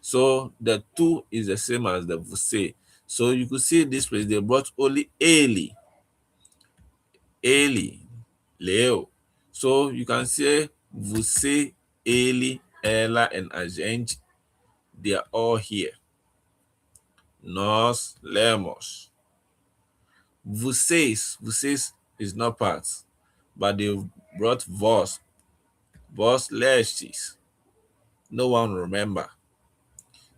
So the two is the same as the você. So you could see this place, they brought only ele, leu. So you can say você, ele, ela, and a gente, they are all here. Nós lemos. Vocês is not part, but they brought vós lestes. No one remember.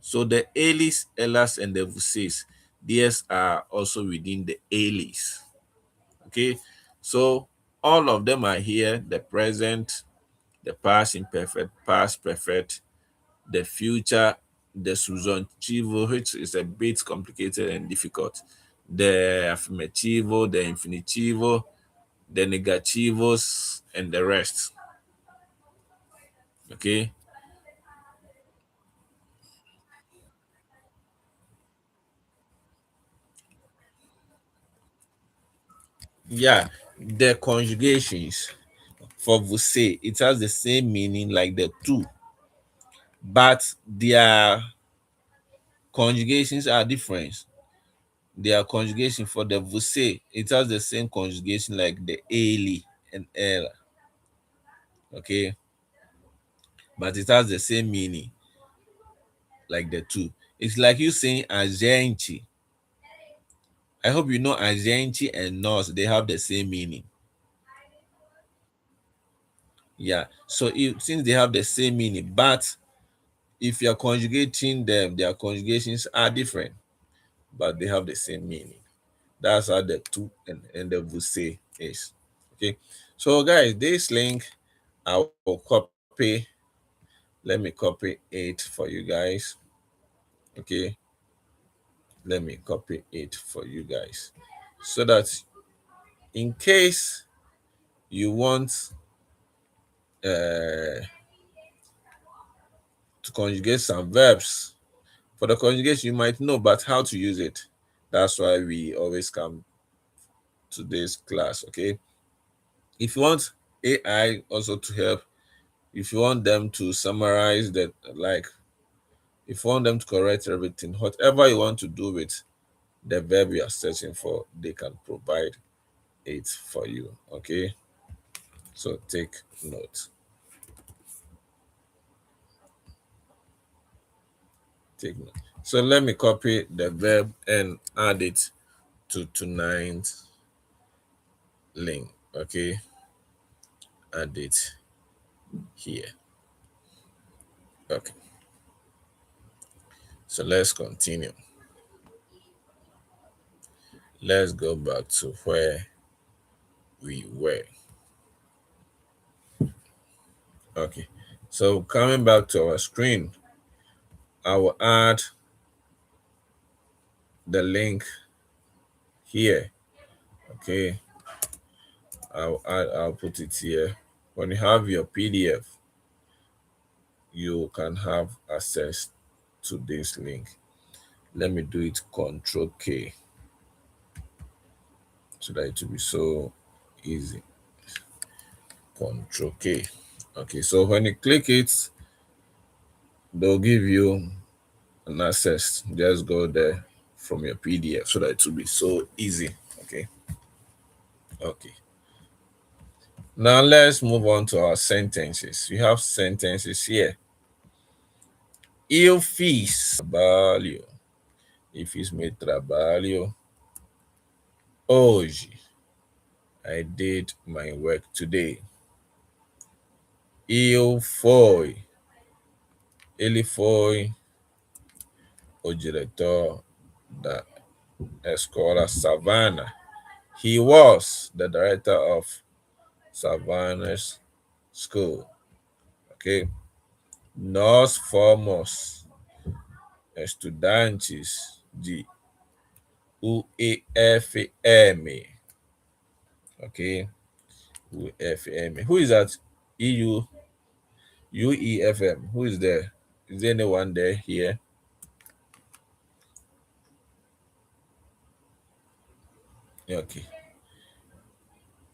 So the eles, elas, and the vocês, these are also within the eles. Okay, so all of them are here: the present, the past imperfect, past perfect, the future, the subjunctivo, which is a bit complicated and difficult, the affirmativo, the infinitivo, the negativos, and the rest. Okay, yeah, the conjugations for você, it has the same meaning like the two, but their conjugations are different. Their conjugation for the você, it has the same conjugation like the ele and ela. Okay, but it has the same meaning like the two. It's like you saying a gente. I hope you know a gente and nós, they have the same meaning. Yeah. So if, since they have the same meaning, but if you're conjugating them, their conjugations are different, but they have the same meaning. That's how the two and the você is. Okay. So guys, this link I will copy. Let me copy it for you guys. Okay. Let me copy it for you guys. So that in case you want to conjugate some verbs, for the conjugation you might know, but how to use it. That's why we always come to this class. Okay. If you want AI also to help, if you want them to summarize that, like if you want them to correct everything, whatever you want to do with the verb you are searching for, they can provide it for you. Okay. So take note. Take note. So let me copy the verb and add it to tonight's link. Okay. Add it here. Okay. So let's continue. Let's go back to where we were. Okay. So coming back to our screen, I will add the link here. Okay, I'll put it here. When you have your PDF, you can have access to this link. Let me do it Control K so that it will be so easy. Control K. Okay, so when you click it, they'll give you an access. Just go there from your PDF so that it will be so easy. Okay. Okay. Now let's move on to our sentences. We have sentences here. Eu fiz trabalho. Eu fiz meu trabalho hoje. I did my work today. Eu foi. Ele foi o diretor da escola Savannah. He was the director of Savannah's school. Okay. Nós fomos estudantes de UEFM. Okay. UEFM. Who is that? EU UEFM. Who is there? Is there anyone there here? Okay.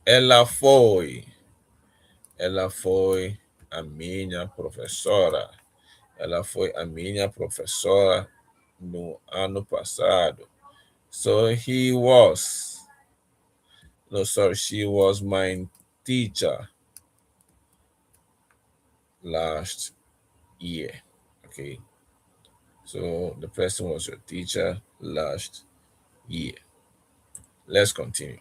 Ela foi. Ela foi a minha professora. Ela foi a minha professora no ano passado. So he was. No, sorry, she was my teacher last year. Okay. So the person was your teacher last year. Let's continue.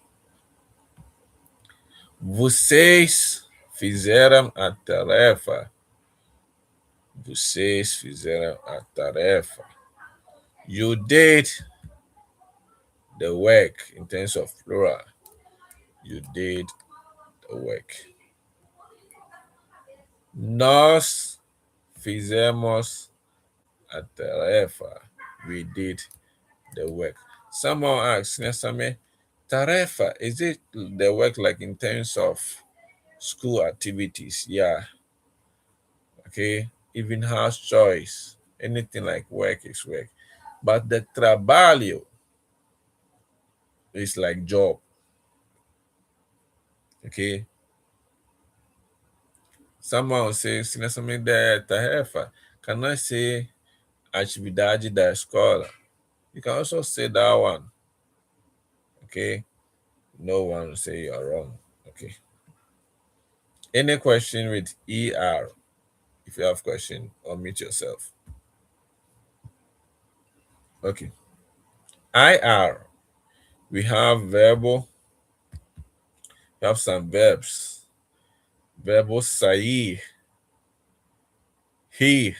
Vocês fizeram a tarefa. Vocês fizeram a tarefa. You did the work in terms of plural. You did the work. Nós fizemos a tarefa. We did the work. Someone asked, Nesame, tarefa, is it the work like in terms of school activities? Yeah. Okay. Even house choice, anything like work is work. But the trabalho is like job. Okay. Someone will say, Nesame, the tarefa. Can I say atividade da escola? You can also say that one. Okay. No one will say you're wrong. Okay. Any question with ER? If you have question, unmute yourself. Okay. IR. We have verbal. We have some verbs. Verbal sair. He.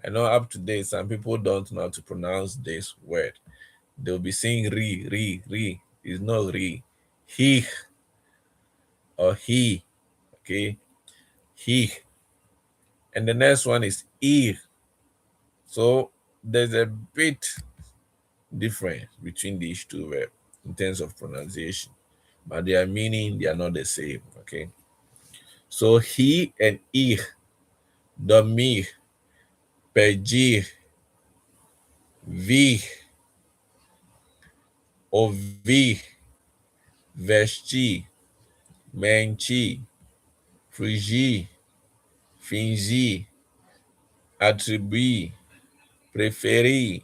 I know up to date, some people don't know how to pronounce this word. They'll be saying re. It's not re. He or he. Okay. He. And the next one is ir. So there's a bit difference between these two verbs in terms of pronunciation, but their meaning, they are not the same. Okay. So he and ir, dormir, pedir, vir, ouvir, vestir, mentir, fugir, fingir, atribuir, preferir,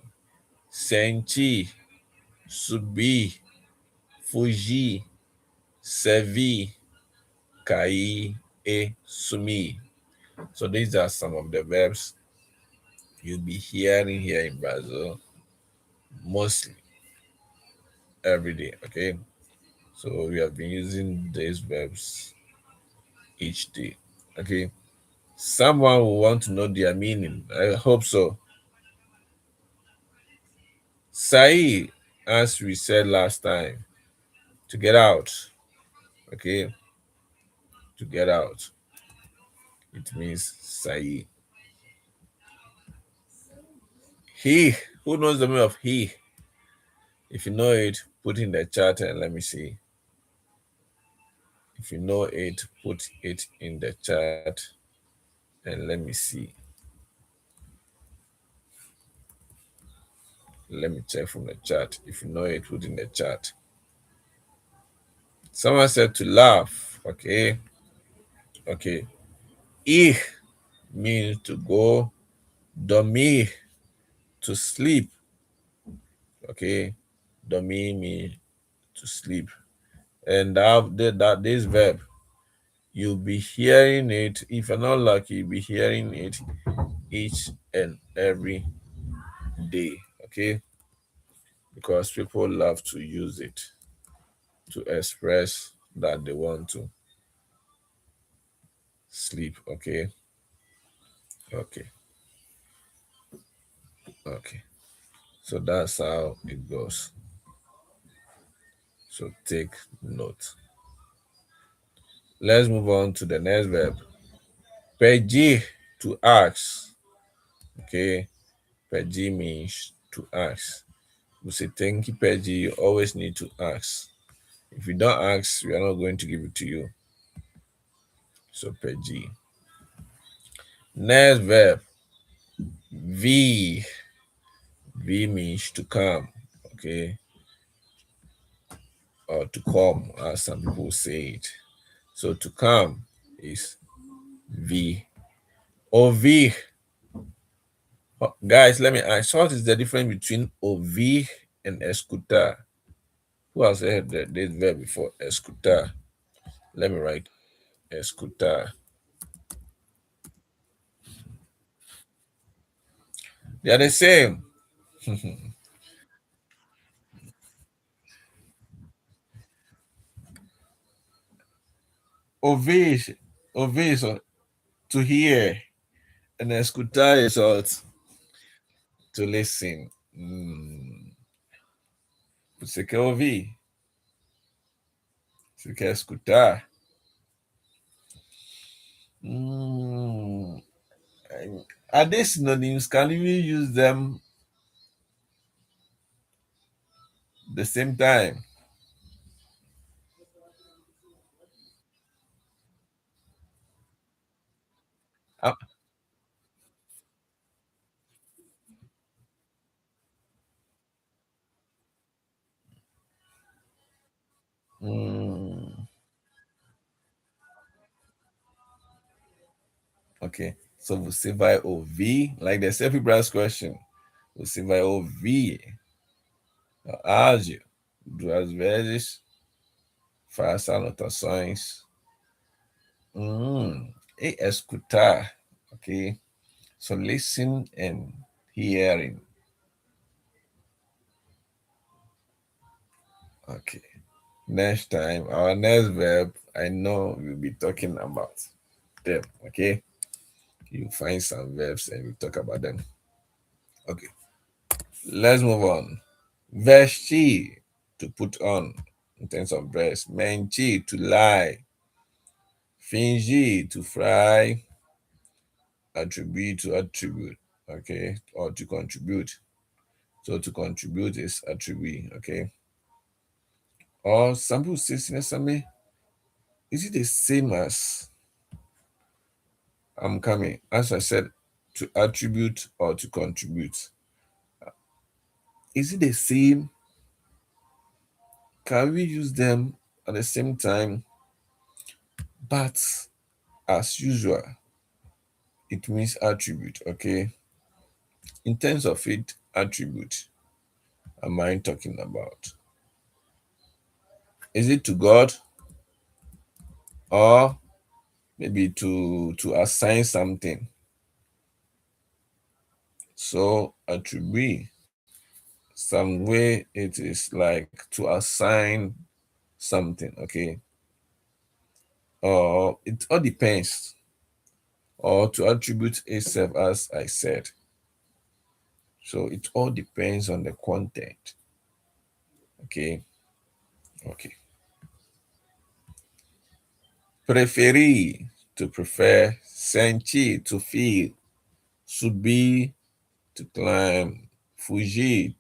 sentir, subir, fugir, servir, cair e sumir. So these are some of the verbs you'll be hearing here in Brazil mostly every day. Okay. So we have been using these verbs each day. Okay. Someone will want to know their meaning. I hope so. Sai, as we said last time, to get out. Okay. To get out. It means Sayi. He. Who knows the meaning of he? If you know it, put in the chat and let me see. If you know it, put it in the chat and let me see. Let me check from the chat. If you know it, put in the chat. Someone said to laugh. Okay. Okay. Ich means to go. Dormir, to sleep. Okay. Dormir means to sleep. And that this verb, you'll be hearing it. If you're not lucky, you'll be hearing it each and every day. Okay. Because people love to use it to express that they want to sleep. Okay. Okay. Okay. So that's how it goes. So take note. Let's move on to the next verb. Pedir, to ask. Okay. Pedir means to ask. We say thank you, Pedir. You always need to ask. If you don't ask, we are not going to give it to you. So pedir. Next verb. V. V means to come. Okay. Or to come, as some people say it. So to come is V. Ouvir. Guys, let me ask, what is the difference between ouvir and escutar? Who has heard this verb before? Escutar. Let me write escutar. They are the same. Ouvir, ouvir is to hear, and escutar is to listen. Você quer ouvir? Você quer escutar? Mm, are they synonyms? Can we use them the same time? Uh, mm, okay. So você vai ouvir, like the selfie brass question. Você vai ouvir áudio duas vezes, faça anotações. E escutar, okay? So listen and hearing. Okay. Next time, our next verb, I know we'll be talking about them, okay? You find some verbs and we talk about them. Okay. Let's move on. Vestir, to put on in terms of dress. Mentir, to lie. Fingir, to fry. Attribute, to attribute, okay? Or to contribute. So to contribute is attribute, okay? Or some people say, Sinesame, is it the same as I'm coming? As I said, to attribute or to contribute. Is it the same? Can we use them at the same time? But as usual, it means attribute, okay? In terms of it, attribute am I talking about? Is it to God or maybe to assign something? So attribute, some way it is like to assign something, okay? Or it all depends. Or to attribute itself, as I said. So it all depends on the content. Okay. Okay. Preferir. to prefer, sentir, to feel, subir, to climb, fugir,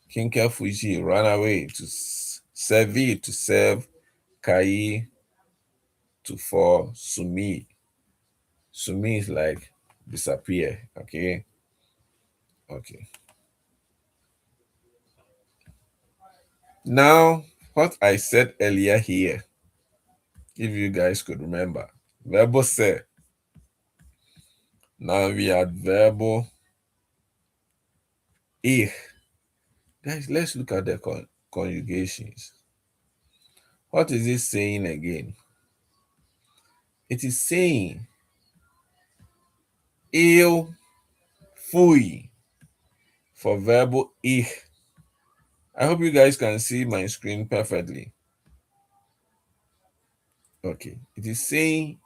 quem fugir, run away, to servir, to serve, cair, to fall, sumir. Sumir is like disappear, okay? Okay. Now, what I said earlier here, if you guys could remember, verbo ser. Now we had verbo ir. Guys, let's look at the conjugations. What is it saying again? It is saying eu fui for verbo ir. I hope you guys can see my screen perfectly. Okay, it is saying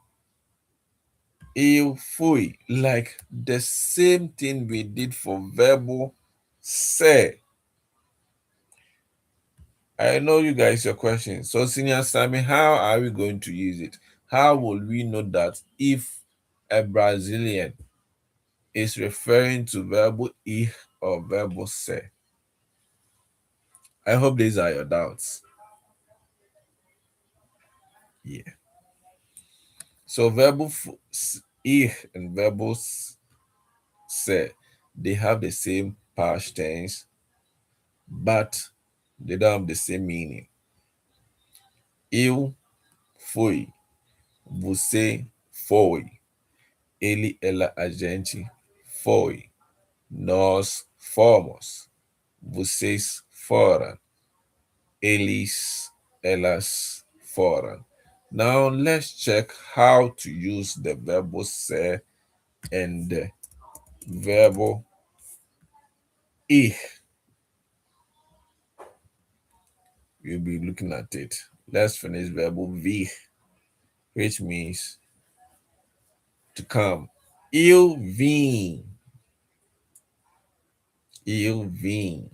eu fui, like the same thing we did for verbo ser. I know you guys your question. So, Senior Sammy, how are we going to use it? How will we know that if a Brazilian is referring to verbo ir or verbo ser? I hope these are your doubts. Yeah. So, verbo ir and verbo ser, they have the same past tense, but they don't have the same meaning. Eu fui, você foi, ele, ela, a gente foi, nós fomos, vocês foram, eles, elas foram. Now let's check how to use the verbo ser and the verbo ir. We'll be looking at it. Let's finish verbo vir, which means to come. Eu vim. Eu vim.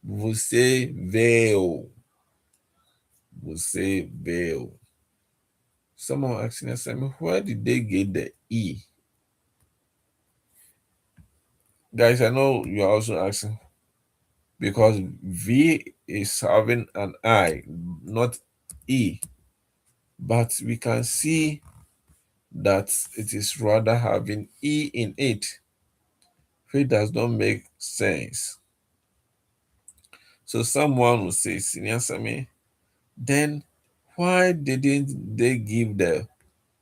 Você veio. Você veio. Someone asking us, where did they get the E? Guys, I know you're also asking because V is having an I, not E. But we can see that it is rather having E in it, which does not make sense. So someone will say, Senior Sammy, then why didn't they give the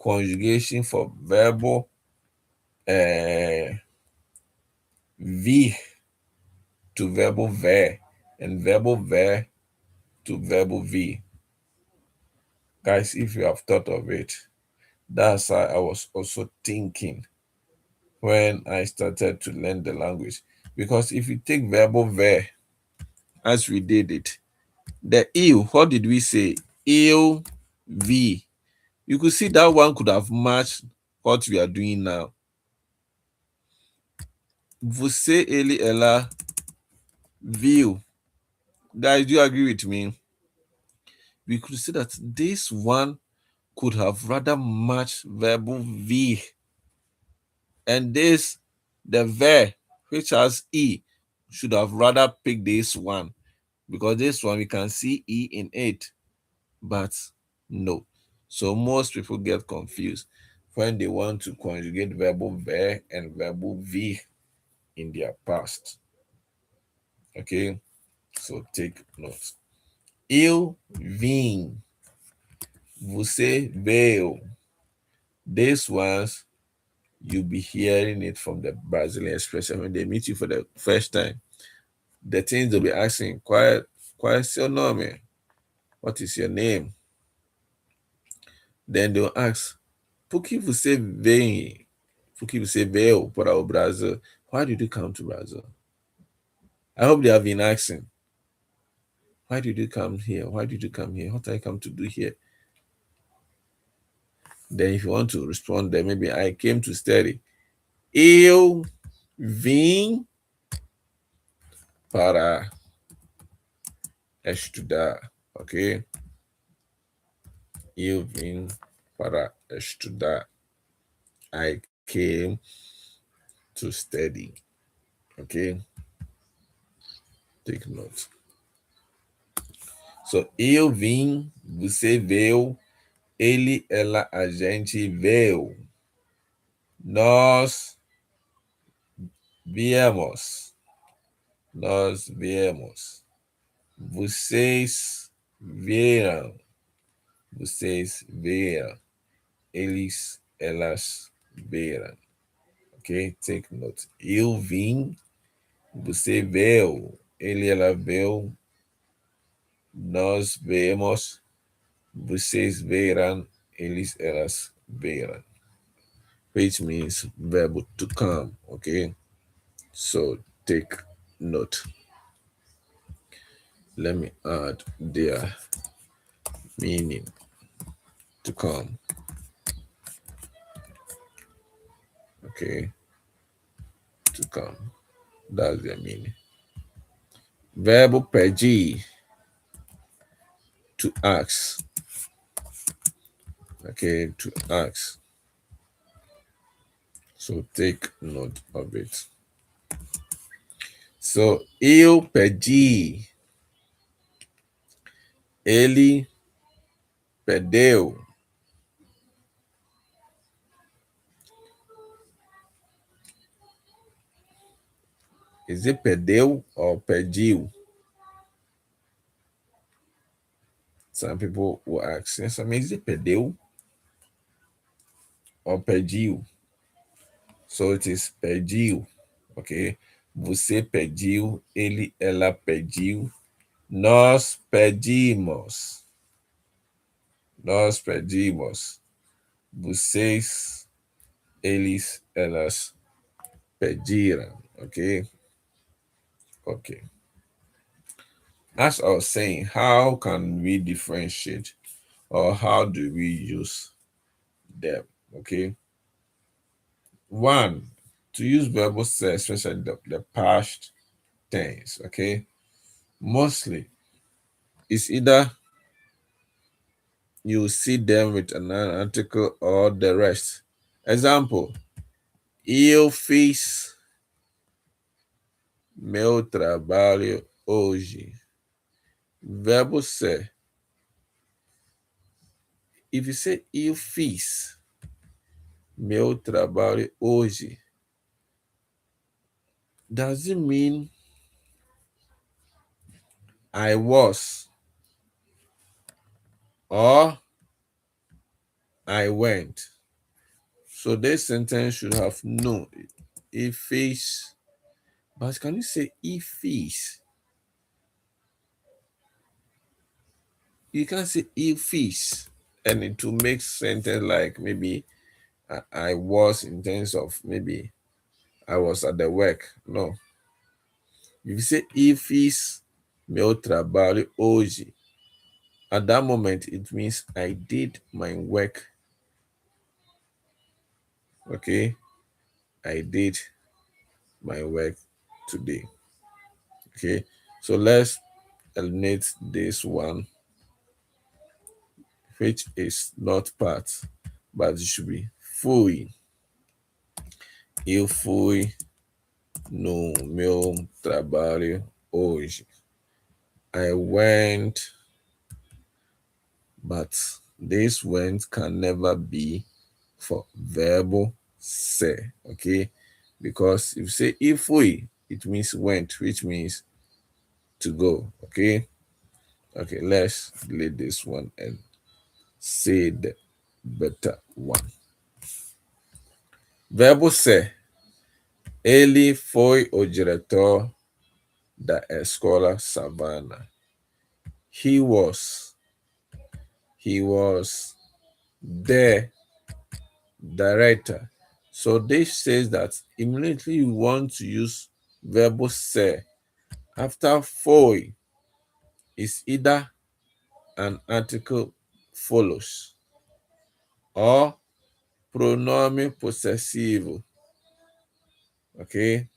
conjugation for verbo V to verbo ver and verbo ver to verbo V? Guys, if you have thought of it, that's how I was also thinking when I started to learn the language. Because if you take verbo ver as we did it, the eu, what did we say? Eu vi. You could see that one could have matched what we are doing now. Você, ele, ela viu. Guys, do you agree with me? We could see that this one could have rather matched verbo vi. And this, the ver, which has E, should have rather picked this one. Because this one, we can see E in it. But no. So most people get confused when they want to conjugate verbo ver and verbo vi in their past. Okay, so take note. Eu vim. Você veio. These ones, you'll be hearing it from the Brazilian expression when they meet you for the first time. The things they'll be asking, qual é seu nome? What is your name? Then they'll ask, por que você vem? Por que você veio para o Brasil? Why did you come to Brazil? I hope they have been asking, why did you come here? Why did you come here? What did I come to do here? Then if you want to respond, then maybe I came to study. Eu vim para estudar, ok? Eu vim para estudar. I came to study. Okay, take note. So, eu vim, você veio, ele, ela, a gente veio. Nós viemos. Nós viemos. Vocês vieram. Vocês vieram. Eles, elas vieram. Ok? Take note. Eu vim, você veio, ele, ela veio, nós vemos, vocês verão, eles, elas verão. Which means verb to come. Okay? So take note. Let me add their meaning. To come. Okay? To come. That's their meaning. Verbo pedir. To ask. Okay, to ask. So take note of it. So, eu pedi. Ele perdeu. Is it perdeu or pediu? Some people will ask, yes, I mean, is it perdeu or pediu? So it is pediu, okay? Você pediu, ele, ela pediu, nós pedimos. Nós pedimos. Vocês, eles, elas pediram, okay? Okay. As I was saying, how can we differentiate or how do we use them? Okay. One, to use verbal say, especially the past tense. Okay. Mostly, it's either you see them with an article or the rest. Example: eu fiz meu trabalho hoje. Verbo ser. If you say eu fiz meu trabalho hoje, does it mean I was or I went? So this sentence should have no. If is, but can you say if is? You can say if is, and it will make sentence like maybe I was in terms of maybe I was at the work. No. If you say if fiz meu trabalho hoje, at that moment it means I did my work. Okay, I did my work today. Okay, so let's eliminate this one, which is not part, but it should be fui. Eu fui no meu trabalho hoje. I went, but this went can never be for verbal se. Okay, because if you say if we, it means went, which means to go. Okay, let's delete this one and say the better one. Verbo ser. Ele foi o diretor da escola Savana. He was the director. So this says that immediately you want to use verbo ser. After foi is either an article follows or pronome possessivo. Okay,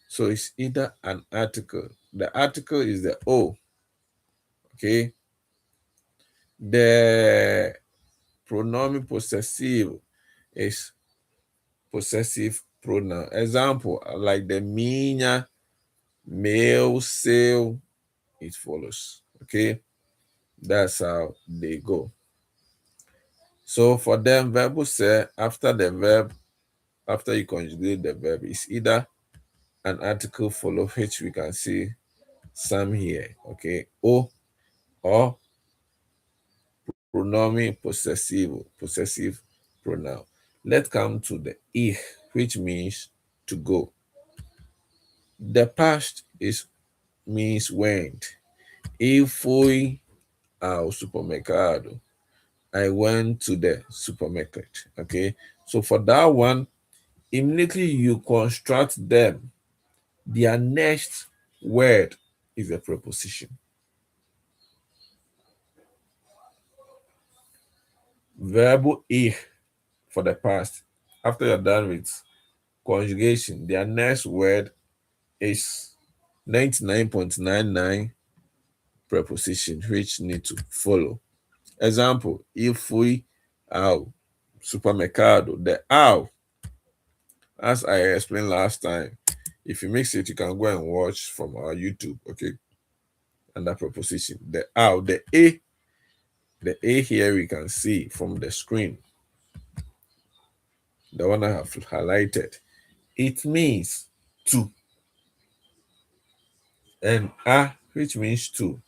so it's either an article. The article is the O. Okay, The pronoun possessive is possessive pronoun. Example, like the minha, meu, seu, it follows. Okay, that's how they go. So for them, verb say after the verb, after you conjugate the verb, is either an article follow, which we can see some here. Okay, or pronomen possessive pronoun. Let's come to the ich, which means to go. The past is means went. Eu fui ao supermercado. I went to the supermarket. Okay, so for that one, immediately you construct them. Their next word is a preposition. Verb ich for the past. After you're done with conjugation, their next word is 99.99 preposition which need to follow. Example, if we ao supermercado, the ao, as I explained last time, if you mix it, you can go and watch from our YouTube, okay? And that preposition, the ao, the a here we can see from the screen, the one I have highlighted. It means to, and a, which means to,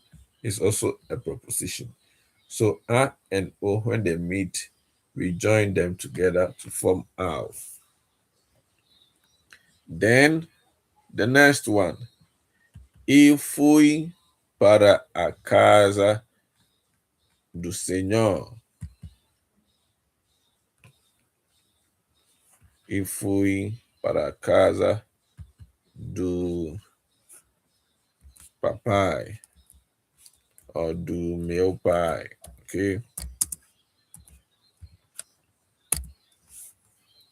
is also a preposition. So a and o, when they meet, we join them together to form ao. Then the next one, eu fui para a casa do Senhor. Eu fui para a casa do papai or do meu pai. Okay.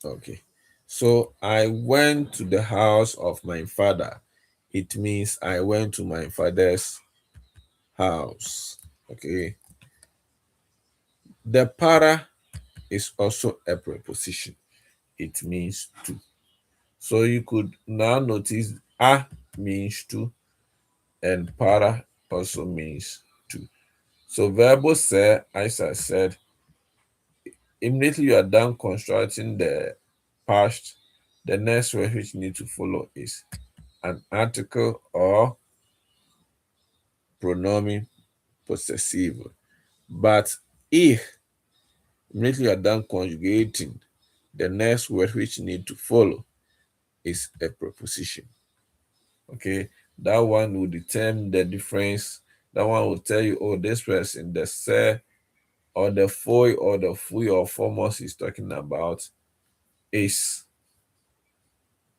Okay. So I went to the house of my father. It means I went to my father's house. Okay. The para is also a preposition. It means to. So you could now notice a means to and para also means to. So verbo se, as I said, immediately you are done constructing the past, the next word which need to follow is an article or pronomen possessive. But if immediately you are done conjugating, the next word which need to follow is a preposition. Okay, that one will determine the difference. That one will tell you, oh, this person, the se or the foi or the fui or formos is talking about is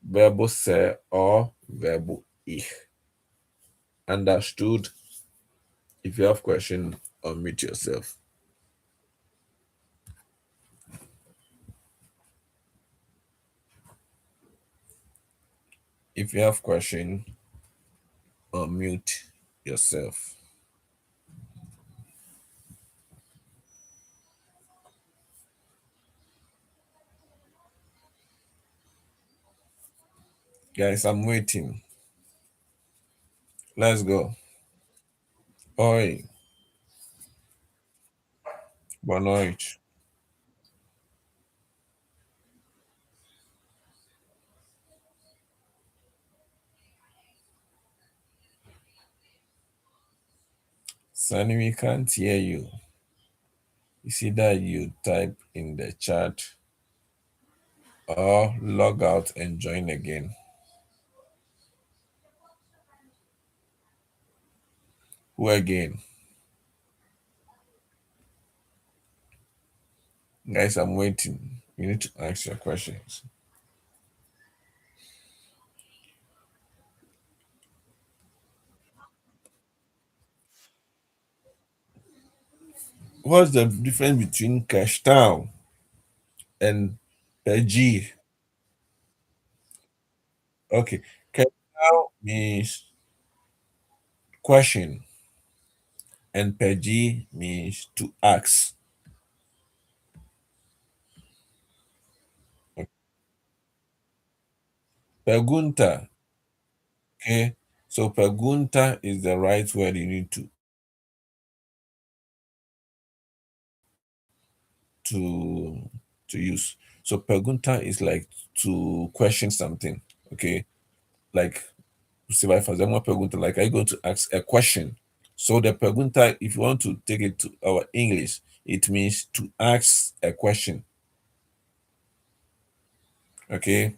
verbo se or verbo ich. Understood? If you have question, unmute yourself. If you have question, unmute yourself. Guys, I'm waiting. Let's go. Oi, boa noite. Sunny, we can't hear you. It's either you type in the chat or log out and join again. Who again? Guys, I'm waiting. You need to ask your questions. What's the difference between questão and pedir? Okay, questão means question. and pegi means to ask. Pergunta, okay? So pergunta is the right word you need to to use. So pergunta is like to question something, okay? Like, say by for example, pergunta, like, are you going to ask a question? So the pergunta, if you want to take it to our English, it means to ask a question, okay?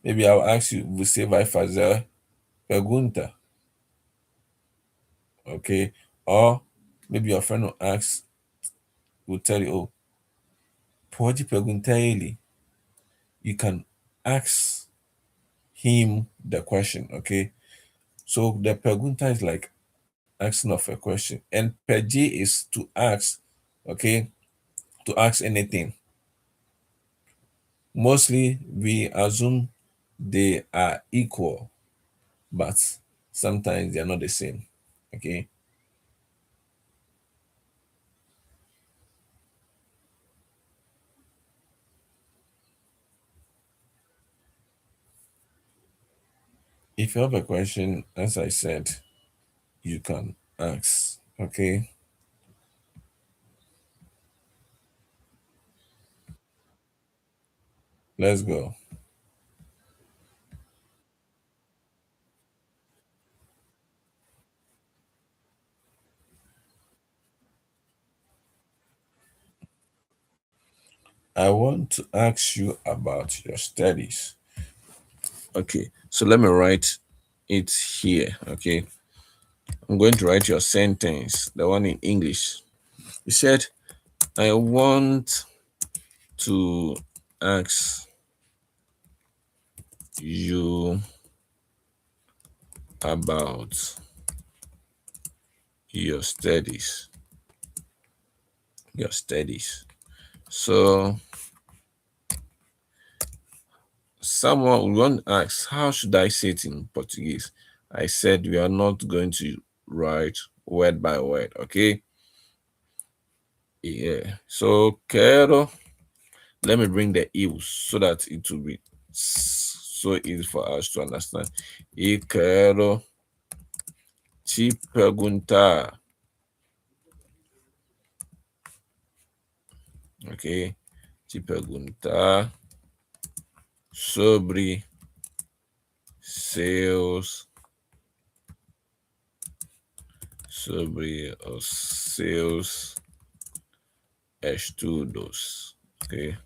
Maybe I'll ask you, você vai fazer pergunta, okay? Or maybe your friend will tell you, oh, pode perguntar ele. You can ask him the question, okay? So the pergunta is like asking of a question, and pedir is to ask, okay? To ask anything. Mostly we assume they are equal, but sometimes they are not the same, okay? If you have a question, as I said, you can ask, okay? Let's go. I want to ask you about your studies. Okay, so let me write it here, okay? I'm going to write your sentence, the one in English. You said, I want to ask you about your studies. Your studies. So someone will want to ask, how should I say it in Portuguese? I said we are not going to write word by word, okay? Yeah. So quero, let me bring the eels so that it will be so easy for us to understand. E quero te perguntar, ok? Te perguntar sobre seus sobre os seus estudos, ok?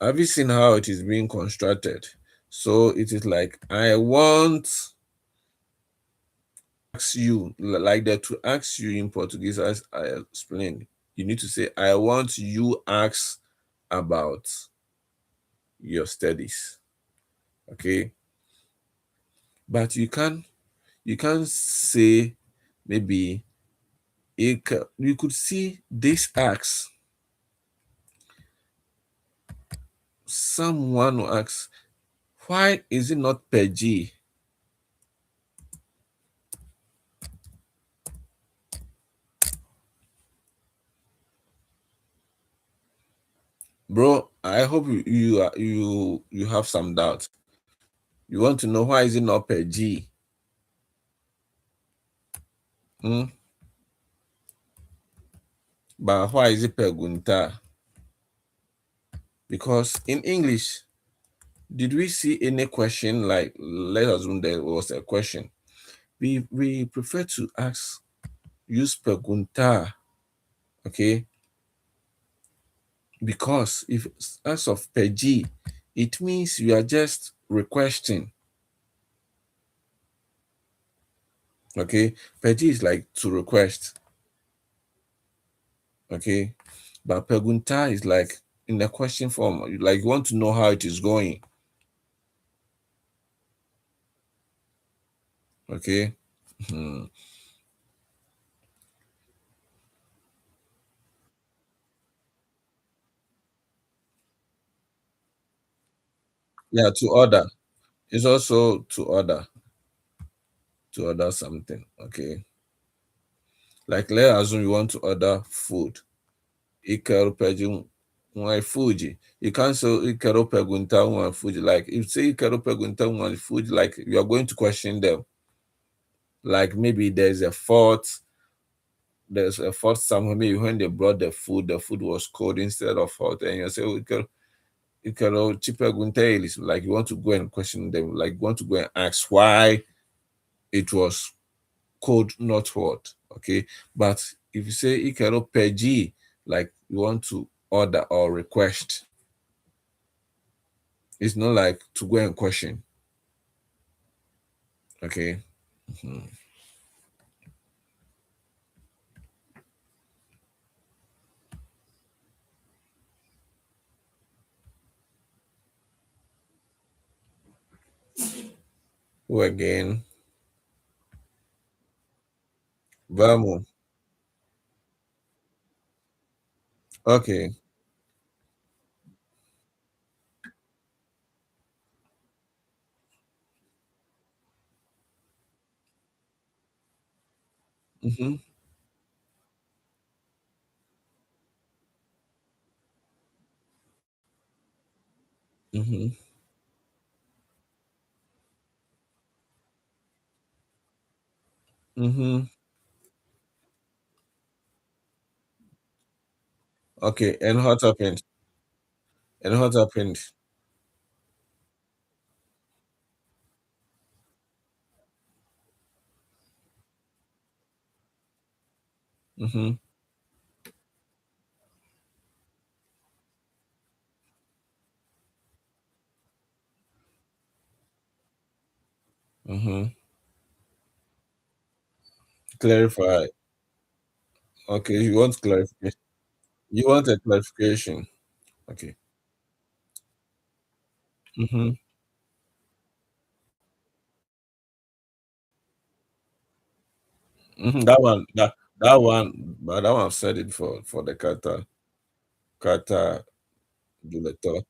Have you seen how it is being constructed? So it is like, I want ask you, like that, to ask you in Portuguese, as I explained. You need to say, I want you ask about your studies. Okay. But you can't say maybe you could see this ask. Someone will ask, why is it not per G? Bro, I hope you have some doubt. You want to know why is it not per G? Hmm? But why is it per gunta? Because in English, did we see any question like, let's assume there was a question. We prefer to ask, use pergunta, okay? Because if as of pegi, it means you are just requesting, okay? Pegi is like to request, okay? But pergunta is like in the question form, like you want to know how it is going, okay? Hmm. Yeah, to order. It's also to order. to order something. Okay, like let's assume you want to order food. Ikero pedi food. You can't say ikero perguntar food. Like if you say ikero perguntar food, like you are going to question them. Like maybe there's a fault somewhere. Maybe when they brought the food was cold instead of hot, and you say, "Oh, ikero perguntar is like you want to go and question them, like you want to go and ask why it was cold, not hot." Okay, but if you say ikero pedi, like you want to order or request, it's not like to go and question. Okay. Mhm. Who again? Vamos. Okay. Mm-hmm. Mm-hmm. Mm-hmm. Okay. And what happened? And what happened? Mm-hmm. Mm-hmm. Clarify. Okay. You want clarification. You want a clarification. Okay. Mm-hmm. Mm-hmm. But that one I've said it for the kata duleto.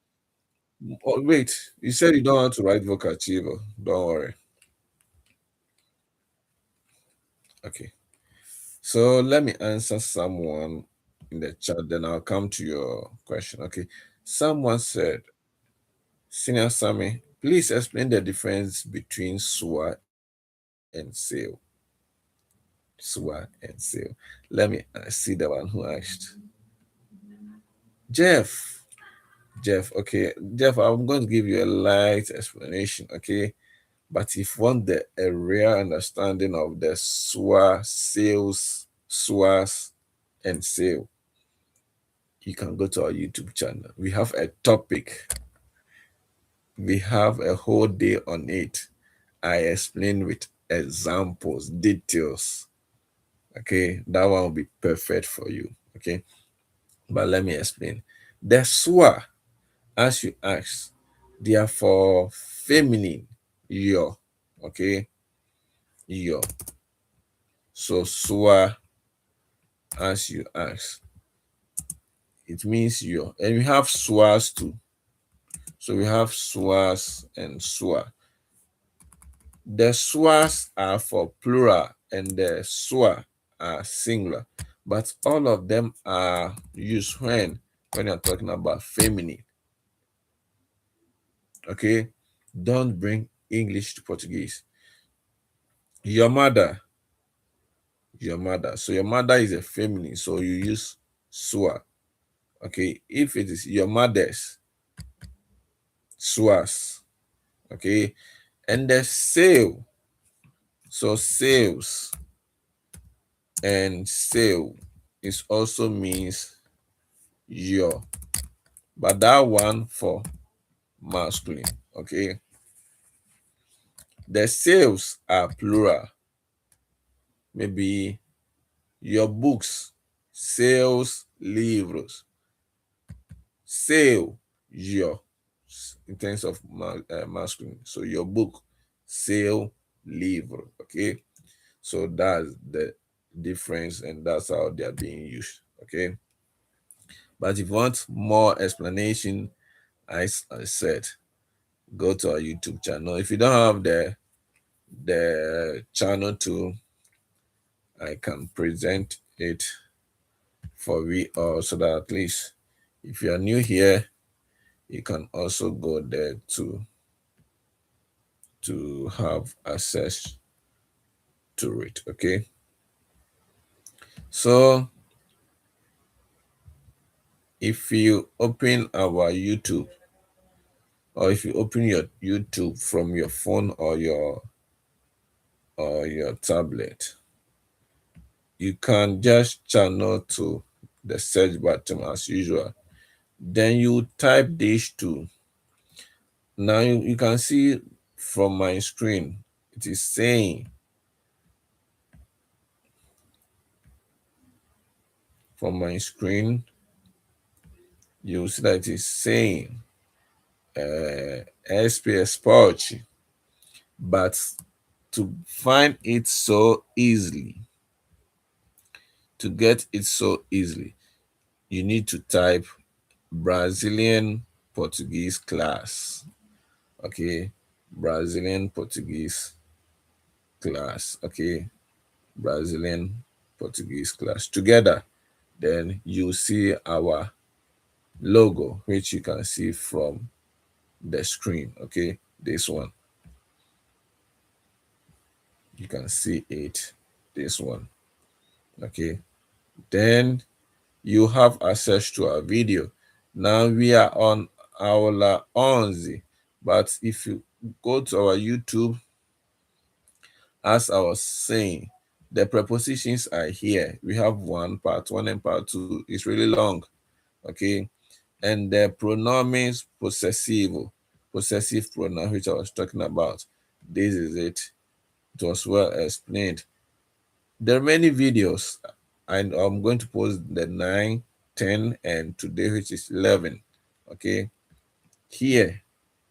Oh, wait, you said you don't want to write vocativo. Don't worry. Okay. So let me answer someone in the chat, then I'll come to your question. Okay. Someone said, Senior Sammy, please explain the difference between SWA and SAIL. SWA and SAIL. Let me see the one who asked. Jeff. Jeff, okay. Jeff, I'm going to give you a light explanation, okay? But if you want a real understanding of the SWA, sales, SWAS, and SAIL, you can go to our YouTube channel. We have a topic, we have a whole day on it. I explain with examples, details. Okay, that one will be perfect for you. Okay, but let me explain. The SWA, as you ask, they are for feminine, your. Okay, your. So SWA, as you ask, it means your. And we have SWAs too. So we have SWAs and SWA. The SWAs are for plural and the SWA are singular, but all of them are used when you're talking about feminine. Okay, don't bring English to Portuguese. Your mother, your mother. So your mother is a feminine, so you use SWA. Okay, if it is your mother's, SWAs. Okay, and the sale. So sales and sale is also means your, but that one for masculine. Okay, the sales are plural. Maybe your books, sales livros, sale your, in terms of masculine. So your book, sale livro. Okay, so that's the difference, and that's how they are being used. Okay, but if you want more explanation, I said, go to our YouTube channel. If you don't have the channel to I can present it for we all, so that at least if you are new here, you can also go there to have access to it. Okay. So if you open our YouTube, or if you open your YouTube from your phone or your tablet, you can just channel to the search button as usual. Then you type these two. Now you can see from my screen, it is saying, from my screen, you see that it is saying SPS Poetry. But to find it so easily, to get it so easily, you need to type Brazilian Portuguese class. Okay, Brazilian Portuguese class. Okay, Brazilian Portuguese class together. Then you see our logo, which you can see from the screen. Okay, this one, you can see it, this one. Okay, then you have access to our video. Now we are on AULA 11, but if you go to our YouTube, as I was saying, the prepositions are here. We have part one and part two. It's really long. Okay, and the pronouns possessive pronoun, which I was talking about. This is it. It was well explained. There are many videos, and I'm going to post the 9, 10, and today, which is 11. Okay, here,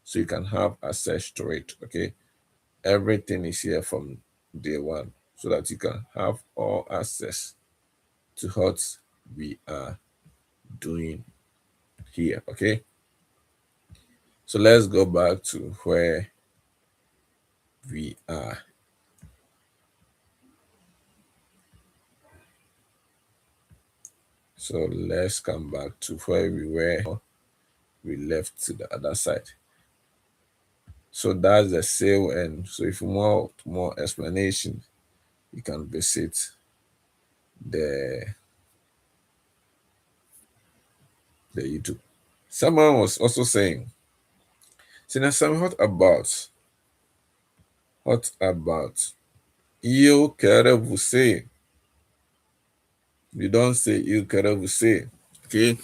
so you can have access to it. Okay, everything is here from day one, so that you can have all access to what we are doing here. Okay, so let's go back to where we are. So let's come back to where we were. We left to the other side. So that's the sale. And so if you want more explanation, you can visit the YouTube. Someone was also saying, Sinasam, what about eu quero você? You don't say eu quero você. Okay.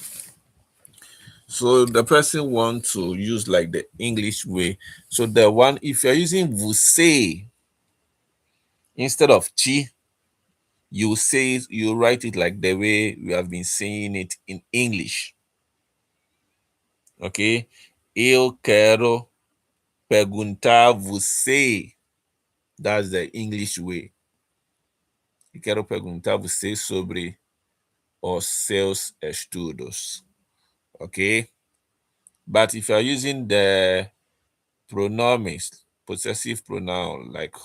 So the person wants to use like the English way. So the one, if you're using você instead of chi, you write it like the way we have been saying it in English. Ok? Eu quero perguntar você. That's the English way. Eu quero perguntar você sobre os seus estudos. Ok? But if you are using the pronouns, possessive pronoun, like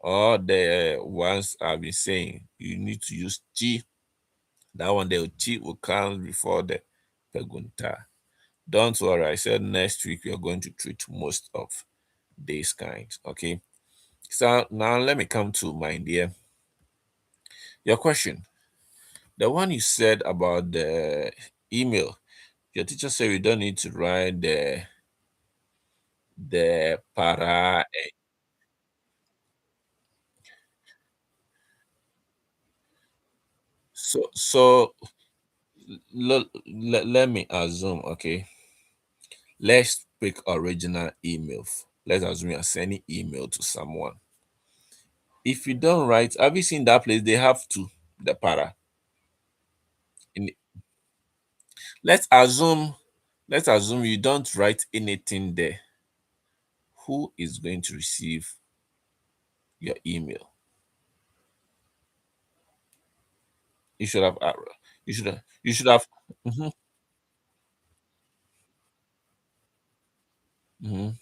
all the ones I've been saying, you need to use chi. That one, the chi will come before the perguntar. Don't worry, I said next week we are going to treat most of these kinds. Okay. So now let me come to my dear. Your question. The one you said about the email. Your teacher said we don't need to write the para. So let me assume, okay. Let's pick original email. Let's assume you're sending email to someone. If you don't write, have you seen that place? They have to the para. In let's assume you don't write anything there. Who is going to receive your email? You should have you should have Mhm, mhm.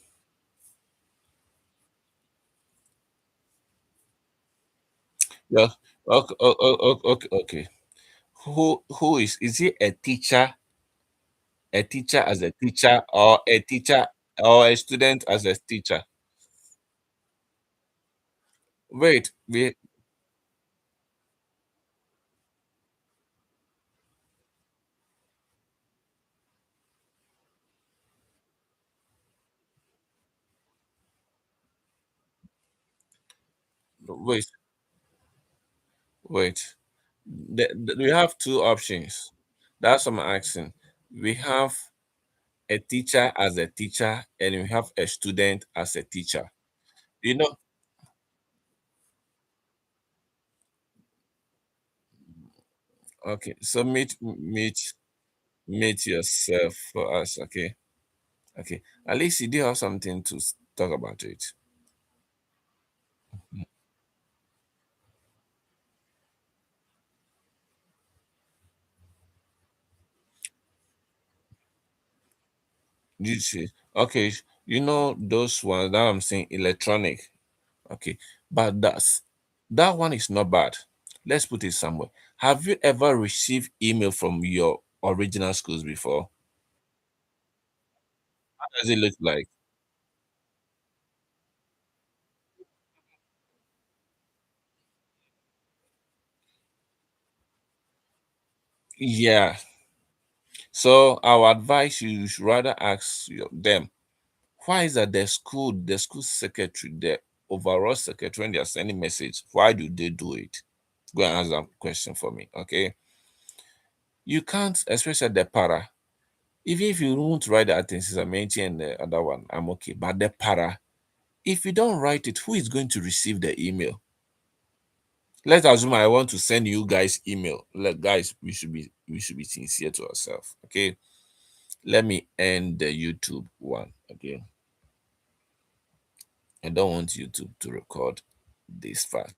Yeah. Okay, okay, okay. Who is he a teacher as a teacher, or a teacher, or a student as a teacher? Wait, wait, wait. We have two options. That's what I'm asking. We have a teacher as a teacher, and we have a student as a teacher. You know, okay. So meet yourself for us, okay? Okay. At least you do have something to talk about it. You see, okay. You know those ones that I'm saying electronic. Okay, but that one is not bad. Let's put it somewhere. Have you ever received email from your original schools before? How does it look like? Yeah. So I would advise you should rather ask them why is that the school secretary, the overall secretary, when they are sending message, why do they do it? Go and ask that question for me. Okay. You can't, especially the para. Even if you won't write the attention and the other one, I'm okay. But the para, if you don't write it, who is going to receive the email? Let's assume I want to send you guys email. Like guys, we should be sincere to ourselves. Okay. Let me end the YouTube one. Okay. I don't want YouTube to record this fast.